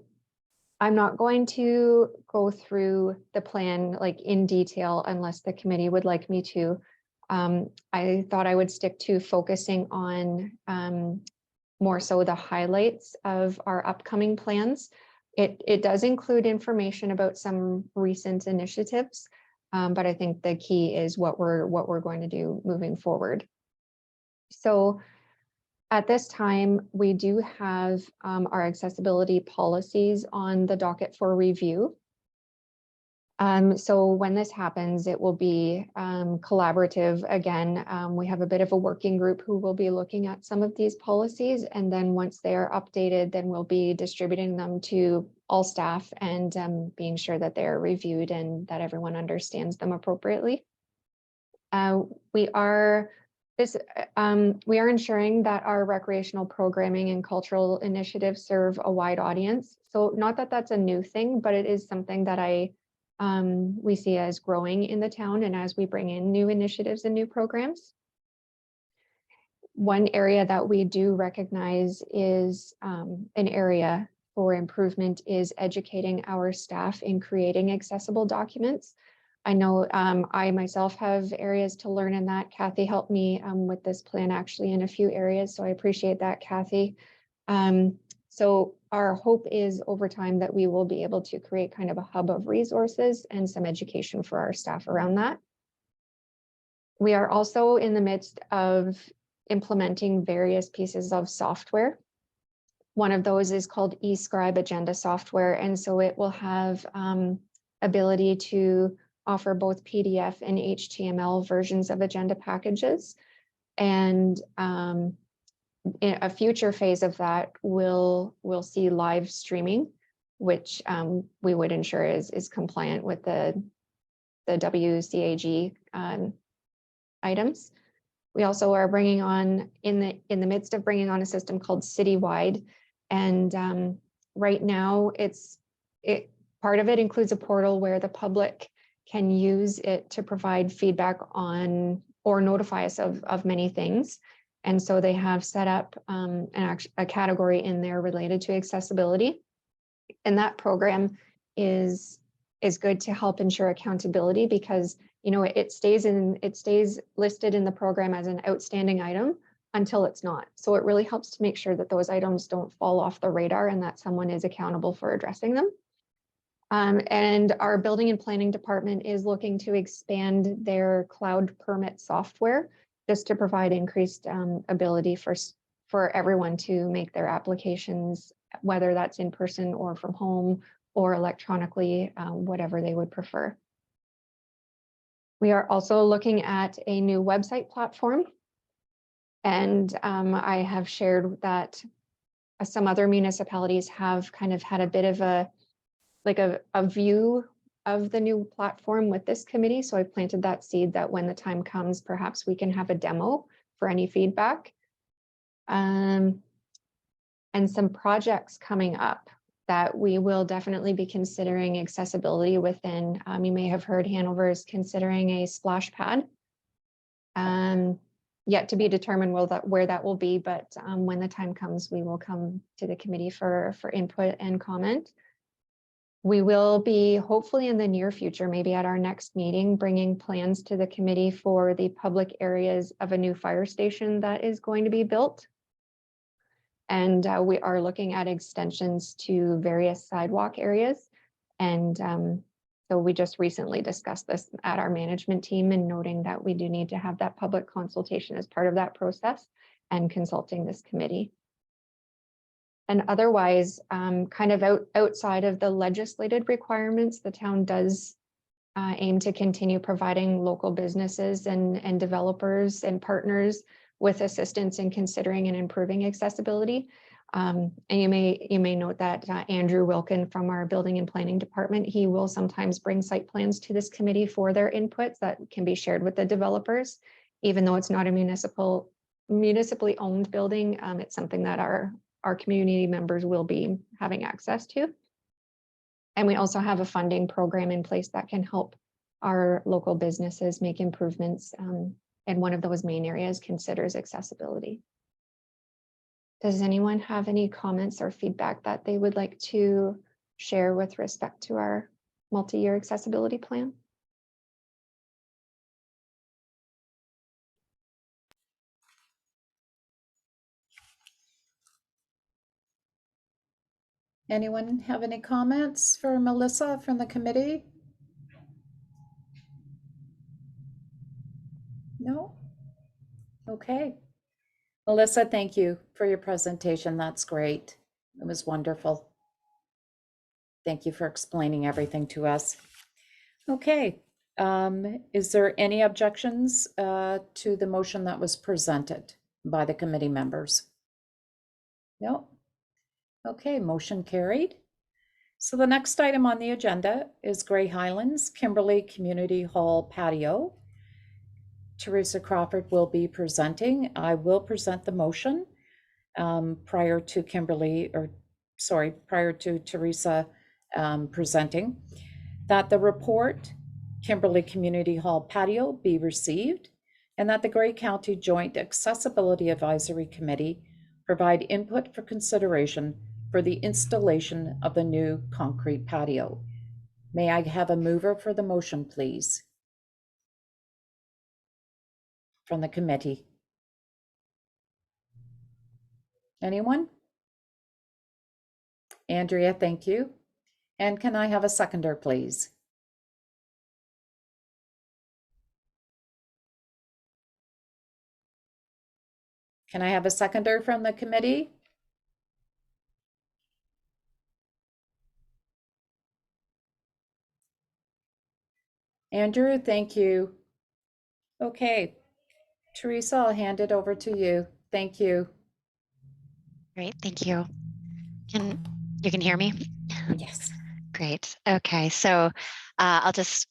I'm not going to go through the plan like in detail unless the committee would like me to. I thought I would stick to focusing on more so the highlights of our upcoming plans. It does include information about some recent initiatives, but I think the key is what we're going to do moving forward. So at this time, we do have our accessibility policies on the docket for review. So when this happens, it will be collaborative. Again, we have a bit of a working group who will be looking at some of these policies. And then once they are updated, then we'll be distributing them to all staff and being sure that they're reviewed and that everyone understands them appropriately. We are ensuring that our recreational programming and cultural initiatives serve a wide audience. So not that that's a new thing, but it is something that we see as growing in the town and as we bring in new initiatives and new programs. One area that we do recognize is an area for improvement is educating our staff in creating accessible documents. I know I myself have areas to learn in that. Kathy helped me with this plan actually in a few areas, so I appreciate that, Kathy. So our hope is over time that we will be able to create kind of a hub of resources and some education for our staff around that. We are also in the midst of implementing various pieces of software. One of those is called eScribe Agenda software, and so it will have ability to offer both PDF and HTML versions of agenda packages. And in a future phase of that, we'll see live streaming, which we would ensure is compliant with the WCAG items. We also are bringing on, in the midst of bringing on a system called Citywide. And right now part of it includes a portal where the public can use it to provide feedback on or notify us of many things. And so they have set up a category in there related to accessibility. And that program is good to help ensure accountability because it stays listed in the program as an outstanding item until it's not. So it really helps to make sure that those items don't fall off the radar and that someone is accountable for addressing them. And our building and planning department is looking to expand their cloud permit software just to provide increased ability for everyone to make their applications, whether that's in person or from home or electronically, whatever they would prefer. We are also looking at a new website platform. And I have shared that some other municipalities have kind of had a bit of a view of the new platform with this committee. So I planted that seed that when the time comes, perhaps we can have a demo for any feedback. And some projects coming up that we will definitely be considering accessibility within. You may have heard Hanover is considering a splash pad. Yet to be determined where that will be, but when the time comes, we will come to the committee for input and comment. We will be hopefully in the near future, maybe at our next meeting, bringing plans to the committee for the public areas of a new fire station that is going to be built. And we are looking at extensions to various sidewalk areas. And so we just recently discussed this at our management team and noting that we do need to have that public consultation as part of that process and consulting this committee. And otherwise, kind of outside of the legislated requirements, the town does aim to continue providing local businesses and developers and partners with assistance in considering and improving accessibility. And you may note that Andrew Wilkin from our building and planning department, he will sometimes bring site plans to this committee for their inputs that can be shared with the developers, even though it's not a municipally owned building. It's something that our our community members will be having access to. And we also have a funding program in place that can help our local businesses make improvements. And one of those main areas considers accessibility. Does anyone have any comments or feedback that they would like to share with respect to our multi-year accessibility plan? Anyone have any comments for Melissa from the committee? No? Okay. Melissa, thank you for your presentation. That's great. It was wonderful. Thank you for explaining everything to us. Okay. Is there any objections to the motion that was presented by the committee members? No? Okay, motion carried. So the next item on the agenda is Grey Highlands Kimberley Community Hall patio. Teresa Crawford will be presenting. I will present the motion prior to Teresa presenting, that the report Kimberley Community Hall patio be received, and that the Grey County Joint Accessibility Advisory Committee provide input for consideration for the installation of the new concrete patio. May I have a mover for the motion, please? From the committee. Anyone? Andrea, thank you. And can I have a seconder, please? Can I have a seconder from the committee? Andrew, thank you. Okay, Teresa, I'll hand it over to you. Thank you. Great, thank you. You can hear me? Yes. Great. Okay, so I'll just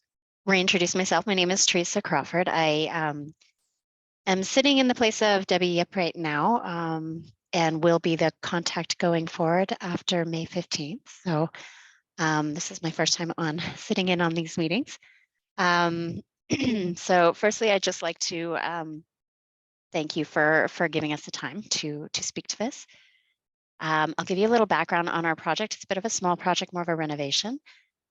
reintroduce myself. My name is Teresa Crawford. I am sitting in the place of Debbie Yip right now, and will be the contact going forward after May 15th. So this is my first time on sitting in on these meetings. So firstly, I'd just like to thank you for giving us the time to speak to this. I'll give you a little background on our project. It's a bit of a small project, more of a renovation.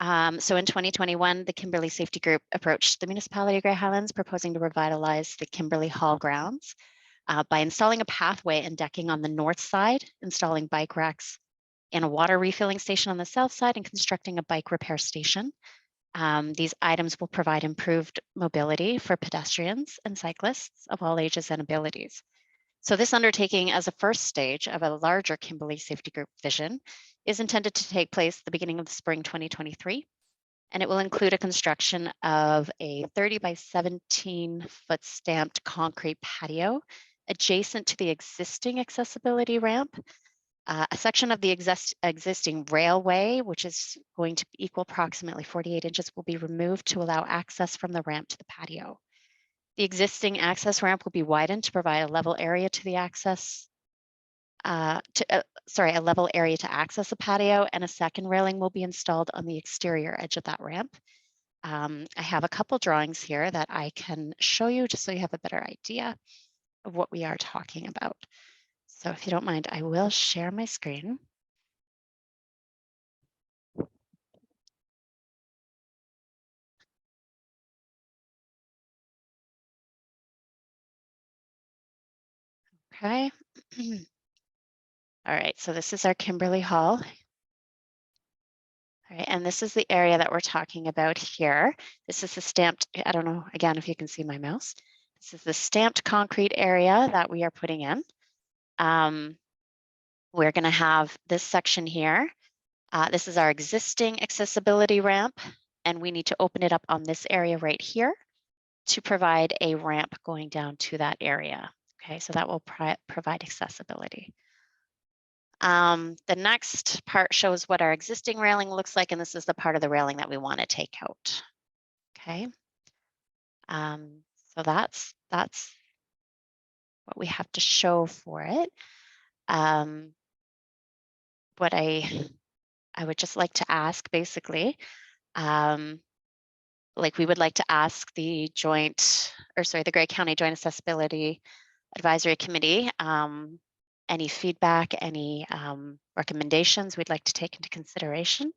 So in 2021, the Kimberley Safety Group approached the municipality of Grey Highlands proposing to revitalize the Kimberley Hall grounds by installing a pathway and decking on the north side, installing bike racks and a water refilling station on the south side, and constructing a bike repair station. These items will provide improved mobility for pedestrians and cyclists of all ages and abilities. So this undertaking, as a first stage of a larger Kimberley Safety Group vision, is intended to take place at the beginning of the spring 2023, and it will include a construction of a 30 by 17 foot stamped concrete patio adjacent to the existing accessibility ramp. A section of the existing railway, which is going to equal approximately 48 inches, will be removed to allow access from the ramp to the patio. The existing access ramp will be widened to provide a level area to the access, a level area to access the patio, and a second railing will be installed on the exterior edge of that ramp. I have a couple drawings here that I can show you just so you have a better idea of what we are talking about. So if you don't mind, I will share my screen. Okay. All right, so this is our Kimberley Hall. All right, and this is the area that we're talking about here. This is the stamped, I don't know, again, if you can see my mouse. This is the stamped concrete area that we are putting in. We're gonna have this section here. This is our existing accessibility ramp, and we need to open it up on this area right here to provide a ramp going down to that area. Okay, so that will provide accessibility. The next part shows what our existing railing looks like, and this is the part of the railing that we want to take out. Okay, so that's what we have to show for it. what I would just like to ask basically, like we would like to ask the the Grey County Joint Accessibility Advisory Committee, any feedback, any recommendations we'd like to take into consideration.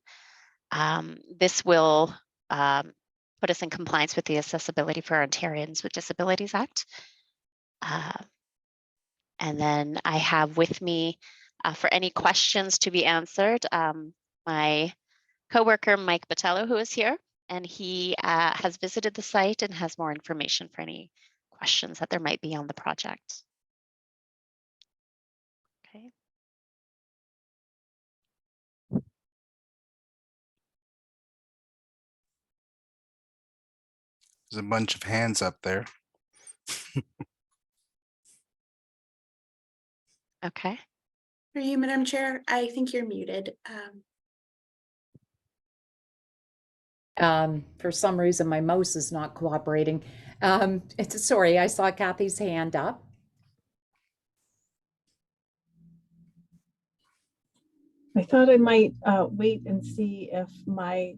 This will put us in compliance with the Accessibility for Ontarians with Disabilities Act. And then I have with me for any questions to be answered, my coworker, Mike Botello, who is here, and he has visited the site and has more information for any questions that there might be on the project. Okay. There's a bunch of hands up there. Okay. For you, Madam Chair, I think you're muted. For some reason, my mouse is not cooperating. Sorry, I saw Kathy's hand up. I thought I might wait and see if my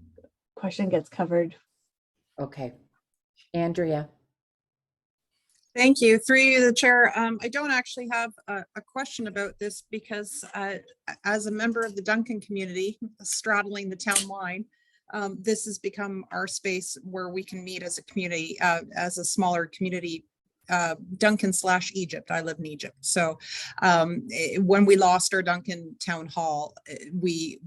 question gets covered. Okay. Andrea. Thank you. Through you, the chair. I don't actually have a question about this because as a member of the Duncan community straddling the town line, this has become our space where we can meet as a community, as a smaller community, Duncan/Egypt. I live in Egypt. So when we lost our Duncan town hall, we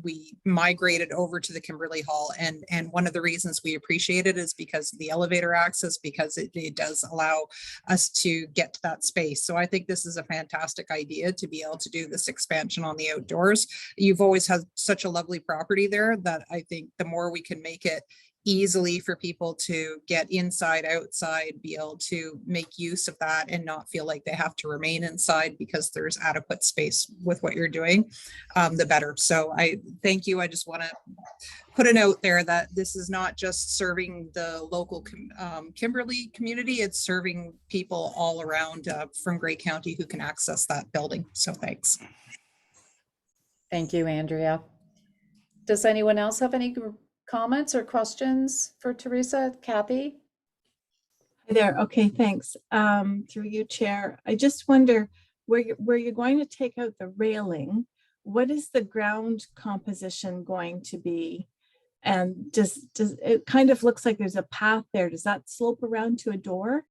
migrated over to the Kimberley Hall. And one of the reasons we appreciate it is because of the elevator access, because it does allow us to get to that space. So I think this is a fantastic idea to be able to do this expansion on the outdoors. You've always had such a lovely property there that I think the more we can make it easily for people to get inside, outside, be able to make use of that and not feel like they have to remain inside because there's adequate space with what you're doing, the better. So I thank you. I just want to put a note there that this is not just serving the local Kimberley community, it's serving people all around from Grey County who can access that building. So thanks. Thank you, Andrea. Does anyone else have any comments or questions for Teresa? Kathy? Hi there. Okay, thanks. Through you, Chair. I just wonder where you're going to take out the railing, what is the ground composition going to be? And does it kind of looks like there's a path there. Does that slope around to a door?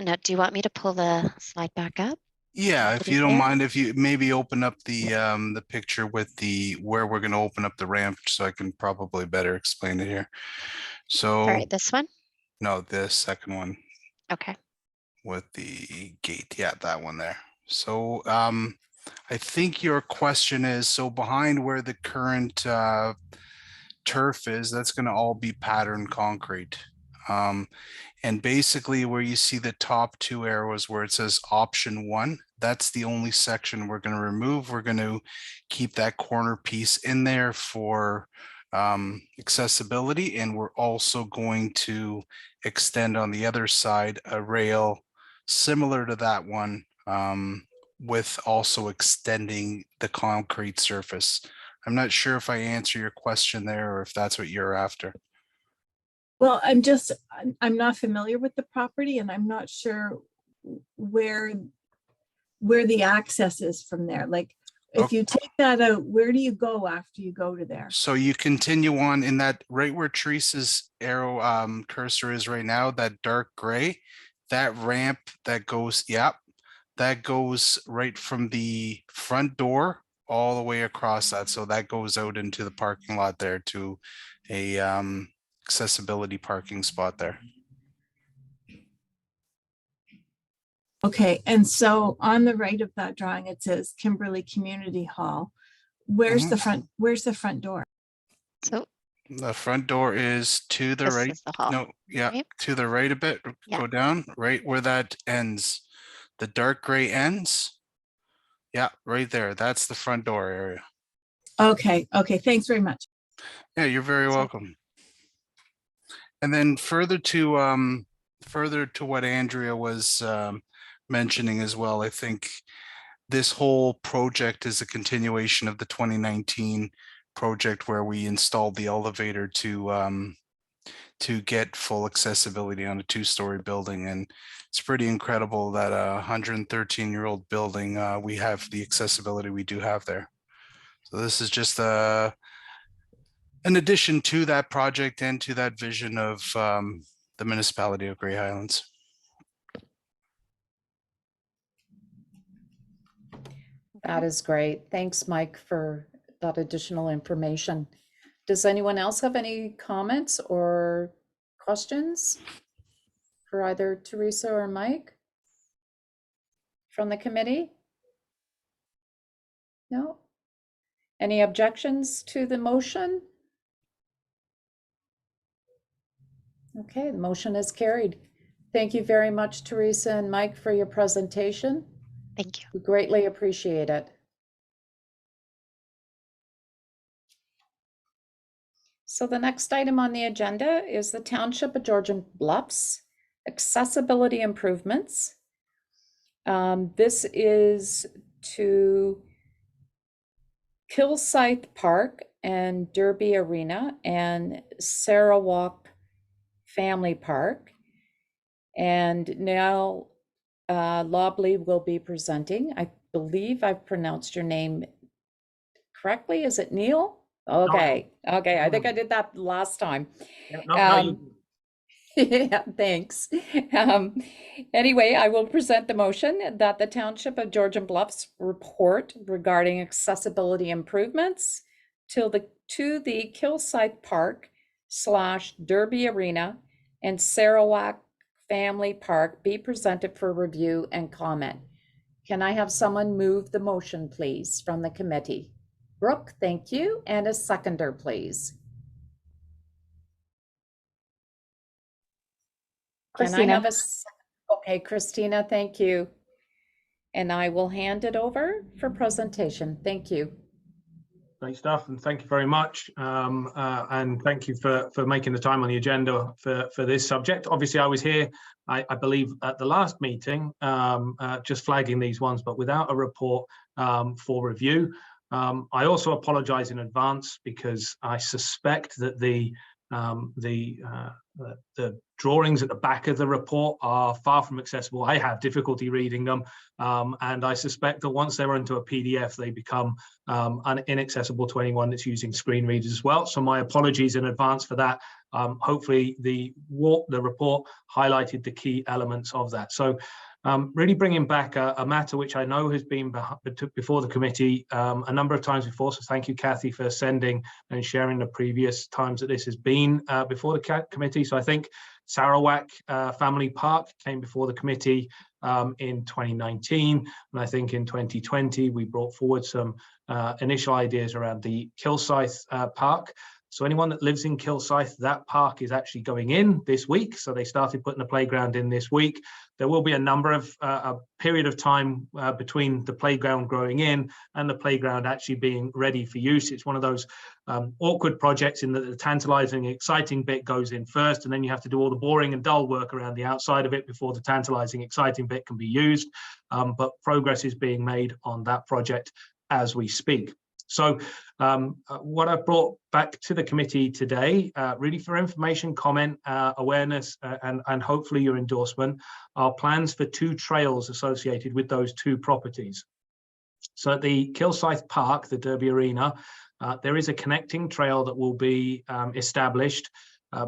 Now, do you want me to pull the slide back up? Yeah, if you don't mind, if you maybe open up the picture with where we're going to open up the ramp, so I can probably better explain it here. So, all right, this one? No, the second one. Okay. With the gate, yeah, that one there. So, I think your question is, so behind where the current turf is, that's going to all be patterned concrete. And basically where you see the top two arrows where it says option 1, that's the only section we're going to remove. We're going to keep that corner piece in there for accessibility. And we're also going to extend on the other side a rail similar to that one, with also extending the concrete surface. I'm not sure if I answer your question there or if that's what you're after. Well, I'm not familiar with the property and I'm not sure where the access is from there. Like if you take that out, where do you go after you go to there? So you continue on in that right where Teresa's arrow cursor is right now, that dark gray, that ramp that goes, that goes right from the front door all the way across that. So that goes out into the parking lot there to a accessibility parking spot there. Okay, and so on the right of that drawing, it says Kimberley Community Hall. Where's the front door? So the front door is to the right. The hall, no, yeah, right? To the right a bit. Yeah. Go down right where that ends. The dark gray ends. Yeah, right there. That's the front door area. Okay, thanks very much. Yeah, you're very welcome. And then further to what Andrea was mentioning as well, I think this whole project is a continuation of the 2019 project where we installed the elevator to get full accessibility on a 2-story building. And it's pretty incredible that a 113-year-old building, we have the accessibility we do have there. So this is just an addition to that project and to that vision of the municipality of Grey Highlands. That is great. Thanks, Mike, for that additional information. Does anyone else have any comments or questions for either Teresa or Mike from the committee? No? Any objections to the motion? Okay, the motion is carried. Thank you very much, Teresa and Mike, for your presentation. Thank you. We greatly appreciate it. So the next item on the agenda is the Township of Georgian Bluffs accessibility improvements. This is to Kilsyth Park and Derby Arena and Sarawak Family Park. And now Lobley will be presenting. I believe I've pronounced your name correctly. Is it Neil? Okay, okay. I think I did that last time. Yeah, thanks. Anyway, I will present the motion that the Township of Georgian Bluffs report regarding accessibility improvements to the Kilsyth Park / Derby Arena and Sarawak Family Park be presented for review and comment. Can I have someone move the motion, please, from the committee? Brooke, thank you. And a seconder, please. Can I have okay, Christina, thank you. And I will hand it over for presentation. Thank you. Great stuff, and thank you very much. And thank you for making the time on the agenda for this subject. Obviously, I was here, I believe, at the last meeting, just flagging these ones, but without a report for review. I also apologize in advance because I suspect that the drawings at the back of the report are far from accessible. I have difficulty reading them, and I suspect that once they're into a PDF, they become inaccessible to anyone that's using screen readers as well. So my apologies in advance for that. Hopefully the report highlighted the key elements of that. So really bringing back a matter which I know has been before the committee a number of times before. So thank you, Kathy, for sending and sharing the previous times that this has been before the committee. So I think Sarawak Family Park came before the committee in 2019. And I think in 2020, we brought forward some initial ideas around the Kilsyth Park. So anyone that lives in Kilsyth, that park is actually going in this week. So they started putting the playground in this week. There will be a number of a period of time between the playground growing in and the playground actually being ready for use. It's one of those awkward projects in that the tantalizing, exciting bit goes in first, and then you have to do all the boring and dull work around the outside of it before the tantalizing, exciting bit can be used. But progress is being made on that project as we speak. So what I've brought back to the committee today, really for information, comment, awareness, and hopefully your endorsement, are plans for 2 trails associated with those 2 properties. So at the Kilsyth Park, the Derby Arena, there is a connecting trail that will be established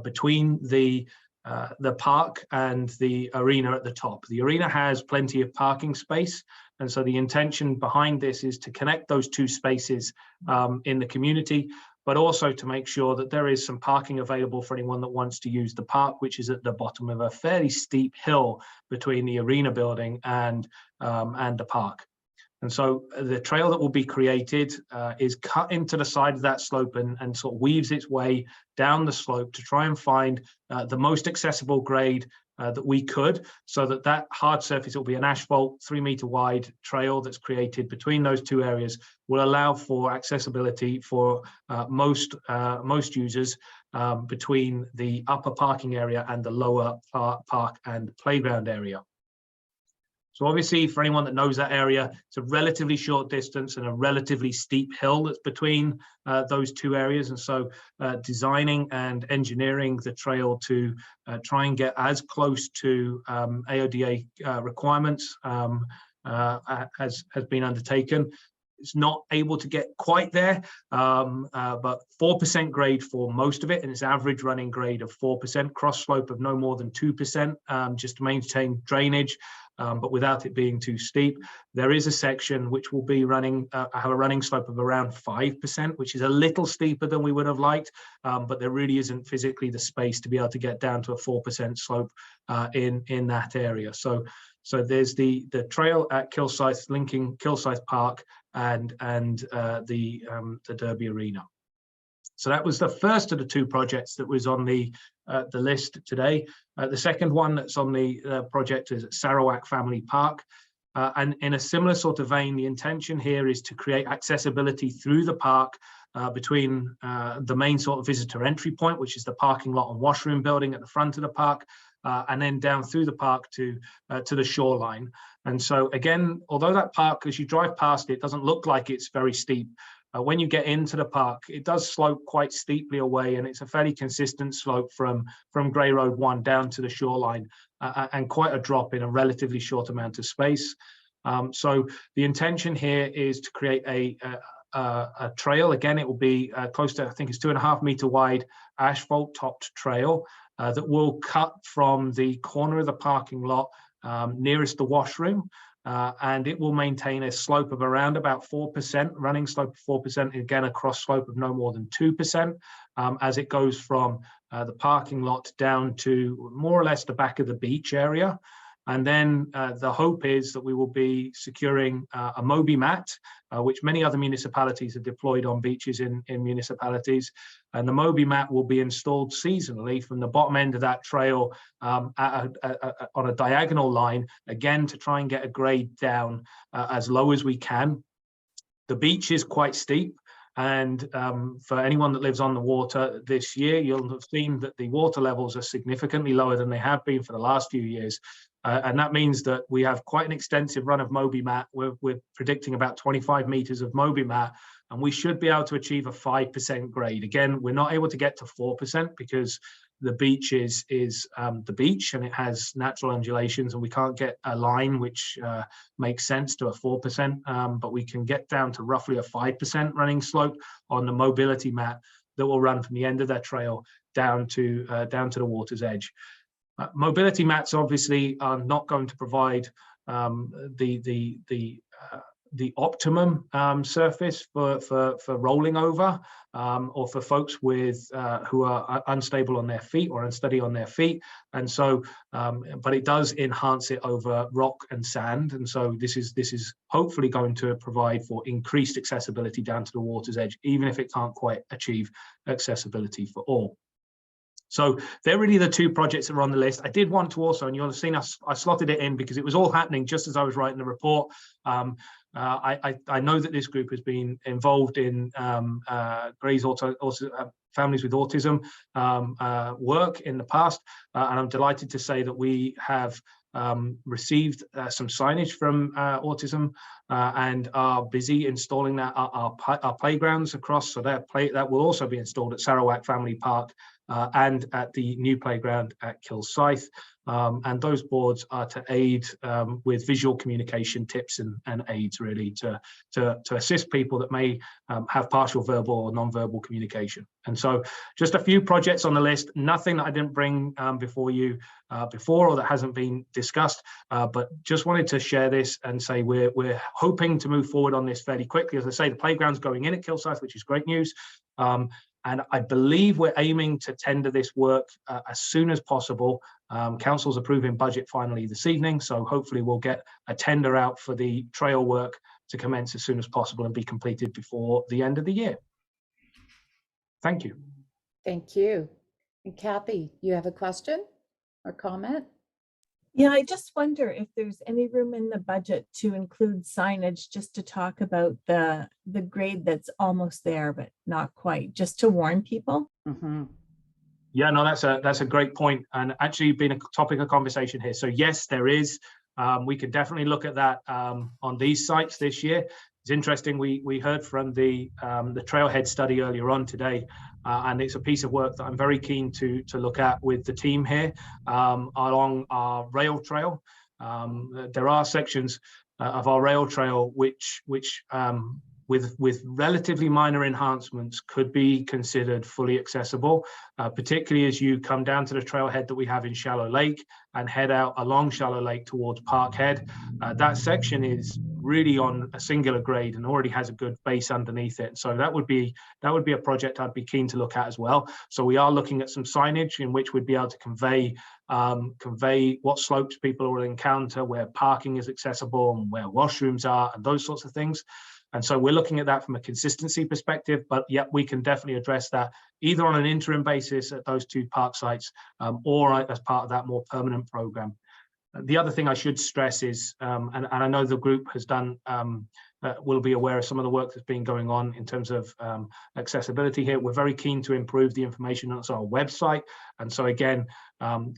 between the park and the arena at the top. The arena has plenty of parking space. And so the intention behind this is to connect those 2 spaces in the community, but also to make sure that there is some parking available for anyone that wants to use the park, which is at the bottom of a fairly steep hill between the arena building and the park. And so the trail that will be created is cut into the side of that slope and sort of weaves its way down the slope to try and find the most accessible grade that we could, so that hard surface will be an asphalt 3-meter wide trail that's created between those 2 areas will allow for accessibility for most users between the upper parking area and the lower park and playground area. So obviously, for anyone that knows that area, it's a relatively short distance and a relatively steep hill that's between those two areas. And so designing and engineering the trail to try and get as close to AODA requirements has been undertaken. It's not able to get quite there, but 4% grade for most of it, and its average running grade of 4%, cross slope of no more than 2%, just to maintain drainage, but without it being too steep. There is a section which will be running, have a running slope of around 5%, which is a little steeper than we would have liked, but there really isn't physically the space to be able to get down to a 4% slope in that area. So there's the trail at Kilsyth, linking Kilsyth Park and the Derby Arena. So that was the first of the two projects that was on the list today. The second one that's on the project is at Sarawak Family Park. And in a similar sort of vein, the intention here is to create accessibility through the park between the main sort of visitor entry point, which is the parking lot and washroom building at the front of the park, and then down through the park to the shoreline. And so again, although that park, as you drive past it, doesn't look like it's very steep, when you get into the park, it does slope quite steeply away, and it's a fairly consistent slope from Grey Road 1 down to the shoreline, and quite a drop in a relatively short amount of space. So the intention here is to create a trail. Again, it will be close to, I think it's 2.5 meter wide asphalt topped trail that will cut from the corner of the parking lot nearest the washroom, and it will maintain a slope of around about 4%, running slope of 4%, again a cross slope of no more than 2%, as it goes from the parking lot down to more or less the back of the beach area. And then the hope is that we will be securing a Moby mat, which many other municipalities have deployed on beaches in municipalities. And the Moby mat will be installed seasonally from the bottom end of that trail on a diagonal line, again, to try and get a grade down as low as we can. The beach is quite steep. And for anyone that lives on the water this year, you'll have seen that the water levels are significantly lower than they have been for the last few years. And that means that we have quite an extensive run of Moby mat. We're predicting about 25 meters of Moby mat, and we should be able to achieve a 5% grade. Again, we're not able to get to 4% because the beach is the beach and it has natural undulations, and we can't get a line which makes sense to a 4%, but we can get down to roughly a 5% running slope on the mobility mat that will run from the end of that trail down to the water's edge. Mobility mats obviously are not going to provide the optimum surface for rolling over, or for folks with who are unstable on their feet or unsteady on their feet. And so, but it does enhance it over rock and sand. And so this is hopefully going to provide for increased accessibility down to the water's edge, even if it can't quite achieve accessibility for all. So they're really the two projects that are on the list. I did want to also, and you'll have seen I slotted it in because it was all happening just as I was writing the report. I know that this group has been involved in Grey's Families with Autism work in the past, and I'm delighted to say that we have received some signage from Autism and are busy installing that our playgrounds across. So that will also be installed at Sarawak Family Park and at the new playground at Kilsyth. And those boards are to aid with visual communication tips and aids, really, to assist people that may have partial verbal or non-verbal communication. And so just a few projects on the list, nothing that I didn't bring before you before or that hasn't been discussed, but just wanted to share this and say we're hoping to move forward on this fairly quickly. As I say, the playground's going in at Kilsyth, which is great news. And I believe we're aiming to tender this work as soon as possible. Council's approving budget finally this evening, so hopefully we'll get a tender out for the trail work to commence as soon as possible and be completed before the end of the year. Thank you. Thank you. And Kathy, you have a question or comment? Yeah, I just wonder if there's any room in the budget to include signage just to talk about the grade that's almost there, but not quite, just to warn people. Mm-hmm. Yeah, no, that's a great point, and actually been a topic of conversation here. So yes, there is We can definitely look at that on these sites this year. It's interesting, we heard from the Trailhead study earlier on today, and it's a piece of work that I'm very keen to look at with the team here along our rail trail. There are sections of our rail trail which with relatively minor enhancements could be considered fully accessible, particularly as you come down to the trailhead that we have in Shallow Lake and head out along Shallow Lake towards Parkhead. That section is really on a singular grade and already has a good base underneath it. So that would be a project I'd be keen to look at as well. So we are looking at some signage in which we'd be able to convey what slopes people will encounter, where parking is accessible and where washrooms are and those sorts of things. And so we're looking at that from a consistency perspective, but yet we can definitely address that either on an interim basis at those two park sites or as part of that more permanent program. The other thing I should stress is, and I know the group has done, will be aware of some of the work that's been going on in terms of accessibility here. We're very keen to improve the information on our website. And so again,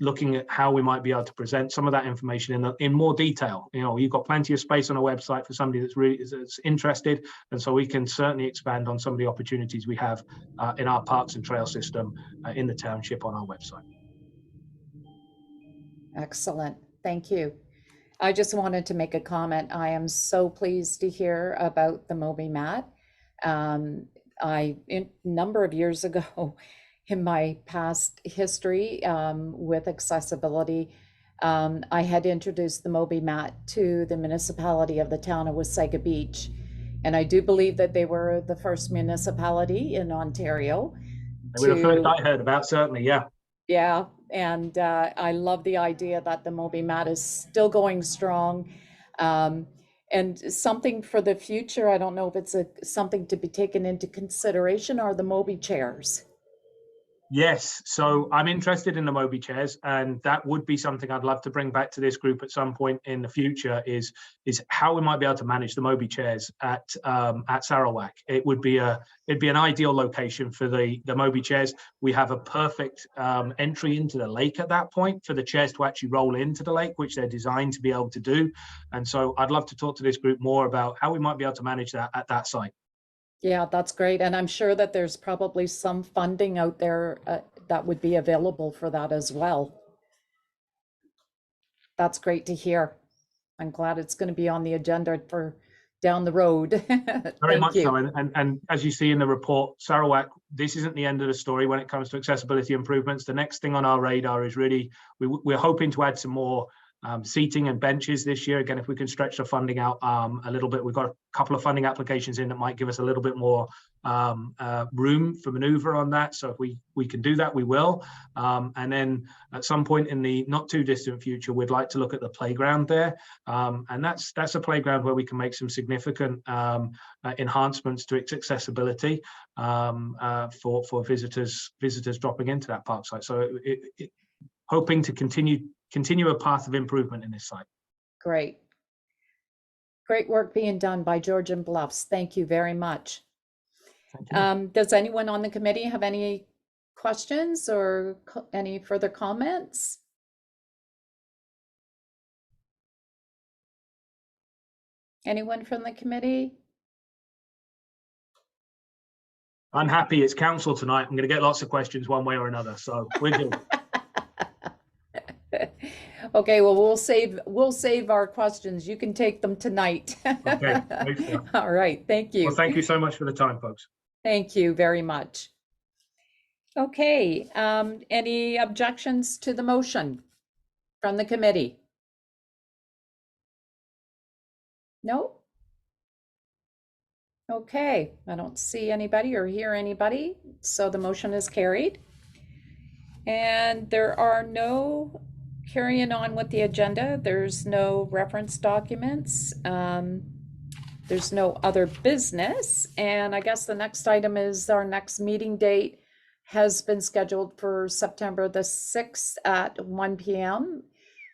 looking at how we might be able to present some of that information in more detail. You know, you've got plenty of space on a website for somebody that's interested. And so we can certainly expand on some of the opportunities we have in our parks and trail system in the township on our website. Excellent. Thank you. I just wanted to make a comment. I am so pleased to hear about the Moby Mat. A number of years ago in my past history with accessibility, I had introduced the Moby Mat to the municipality of the town of Wasaga Beach. And I do believe that they were the first municipality in Ontario. They were the first I heard about, certainly, yeah. Yeah, and I love the idea that the Moby Mat is still going strong. And something for the future, I don't know if it's something to be taken into consideration, are the Moby chairs. Yes, so I'm interested in the Moby chairs, and that would be something I'd love to bring back to this group at some point in the future. Is how we might be able to manage the Moby chairs at Sarawak. It'd be an ideal location for the Moby chairs. We have a perfect entry into the lake at that point for the chairs to actually roll into the lake, which they're designed to be able to do. And so I'd love to talk to this group more about how we might be able to manage that at that site. Yeah, that's great. And I'm sure that there's probably some funding out there that would be available for that as well. That's great to hear. I'm glad it's going to be on the agenda for down the road. Very much so. And as you see in the report, Sarawak, this isn't the end of the story when it comes to accessibility improvements. The next thing on our radar is really, we're hoping to add some more seating and benches this year. Again, if we can stretch the funding out a little bit, we've got a couple of funding applications in that might give us a little bit more room for maneuver on that. So if we can do that, we will. And then at some point in the not too distant future, we'd like to look at the playground there. And that's a playground where we can make some significant enhancements to its accessibility for visitors dropping into that park site. So hoping to continue a path of improvement in this site. Great. Great work being done by Georgian Bluffs. Thank you very much. Does anyone on the committee have any questions or any further comments? Anyone from the committee? I'm happy it's council tonight. I'm going to get lots of questions one way or another, so we're good. Okay, well, we'll save our questions. You can take them tonight. Okay. All right, thank you. Well, thank you so much for the time, folks. Thank you very much. Okay, any objections to the motion from the committee? No? Okay, I don't see anybody or hear anybody, so the motion is carried. And there are no, carrying on with the agenda, there's no reference documents. There's no other business. And I guess the next item is our next meeting date has been scheduled for September the 6th at 1 p.m.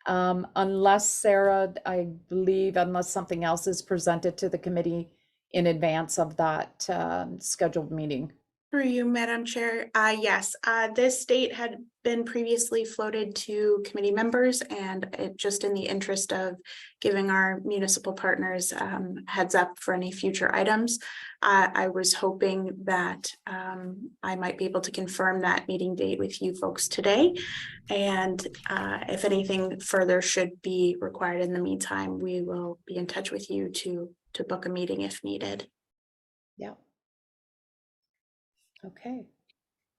Unless Sarah, I believe, unless something else is presented to the committee in advance of that scheduled meeting. Through you, Madam Chair. Yes, this date had been previously floated to committee members, and it just in the interest of giving our municipal partners heads up for any future items. I was hoping that I might be able to confirm that meeting date with you folks today. And if anything further should be required in the meantime, we will be in touch with you to book a meeting if needed. Yeah. Okay.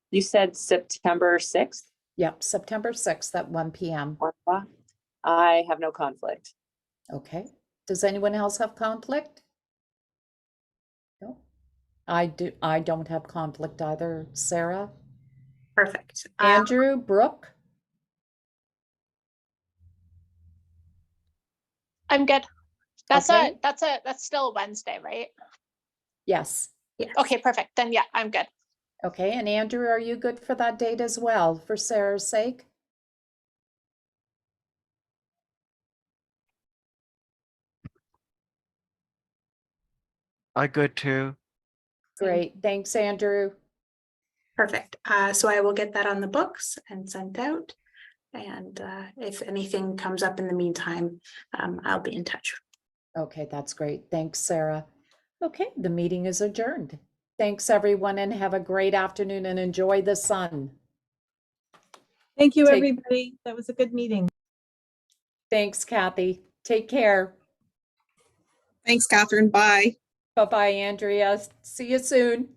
You said September 6th? Yep, September 6th at 1 p.m. I have no conflict. Okay. Does anyone else have conflict? No. I do. I don't have conflict either. Sarah? Perfect. Andrew? Brooke? I'm good. That's Okay. that's still a Wednesday, right? Yes. Yes. Okay, perfect. Then yeah, I'm good. Okay, and Andrew, are you good for that date as well, for Sarah's sake? I good too. Great, thanks, Andrew. Perfect. So I will get that on the books and sent out. And if anything comes up in the meantime, I'll be in touch. Okay, that's great. Thanks, Sarah. Okay, the meeting is adjourned. Thanks, everyone, and have a great afternoon and enjoy the sun. Thank you, Take- everybody. That was a good meeting. Thanks, Kathy. Take care. Thanks, Catherine. Bye. Bye-bye, Andrea. See you soon.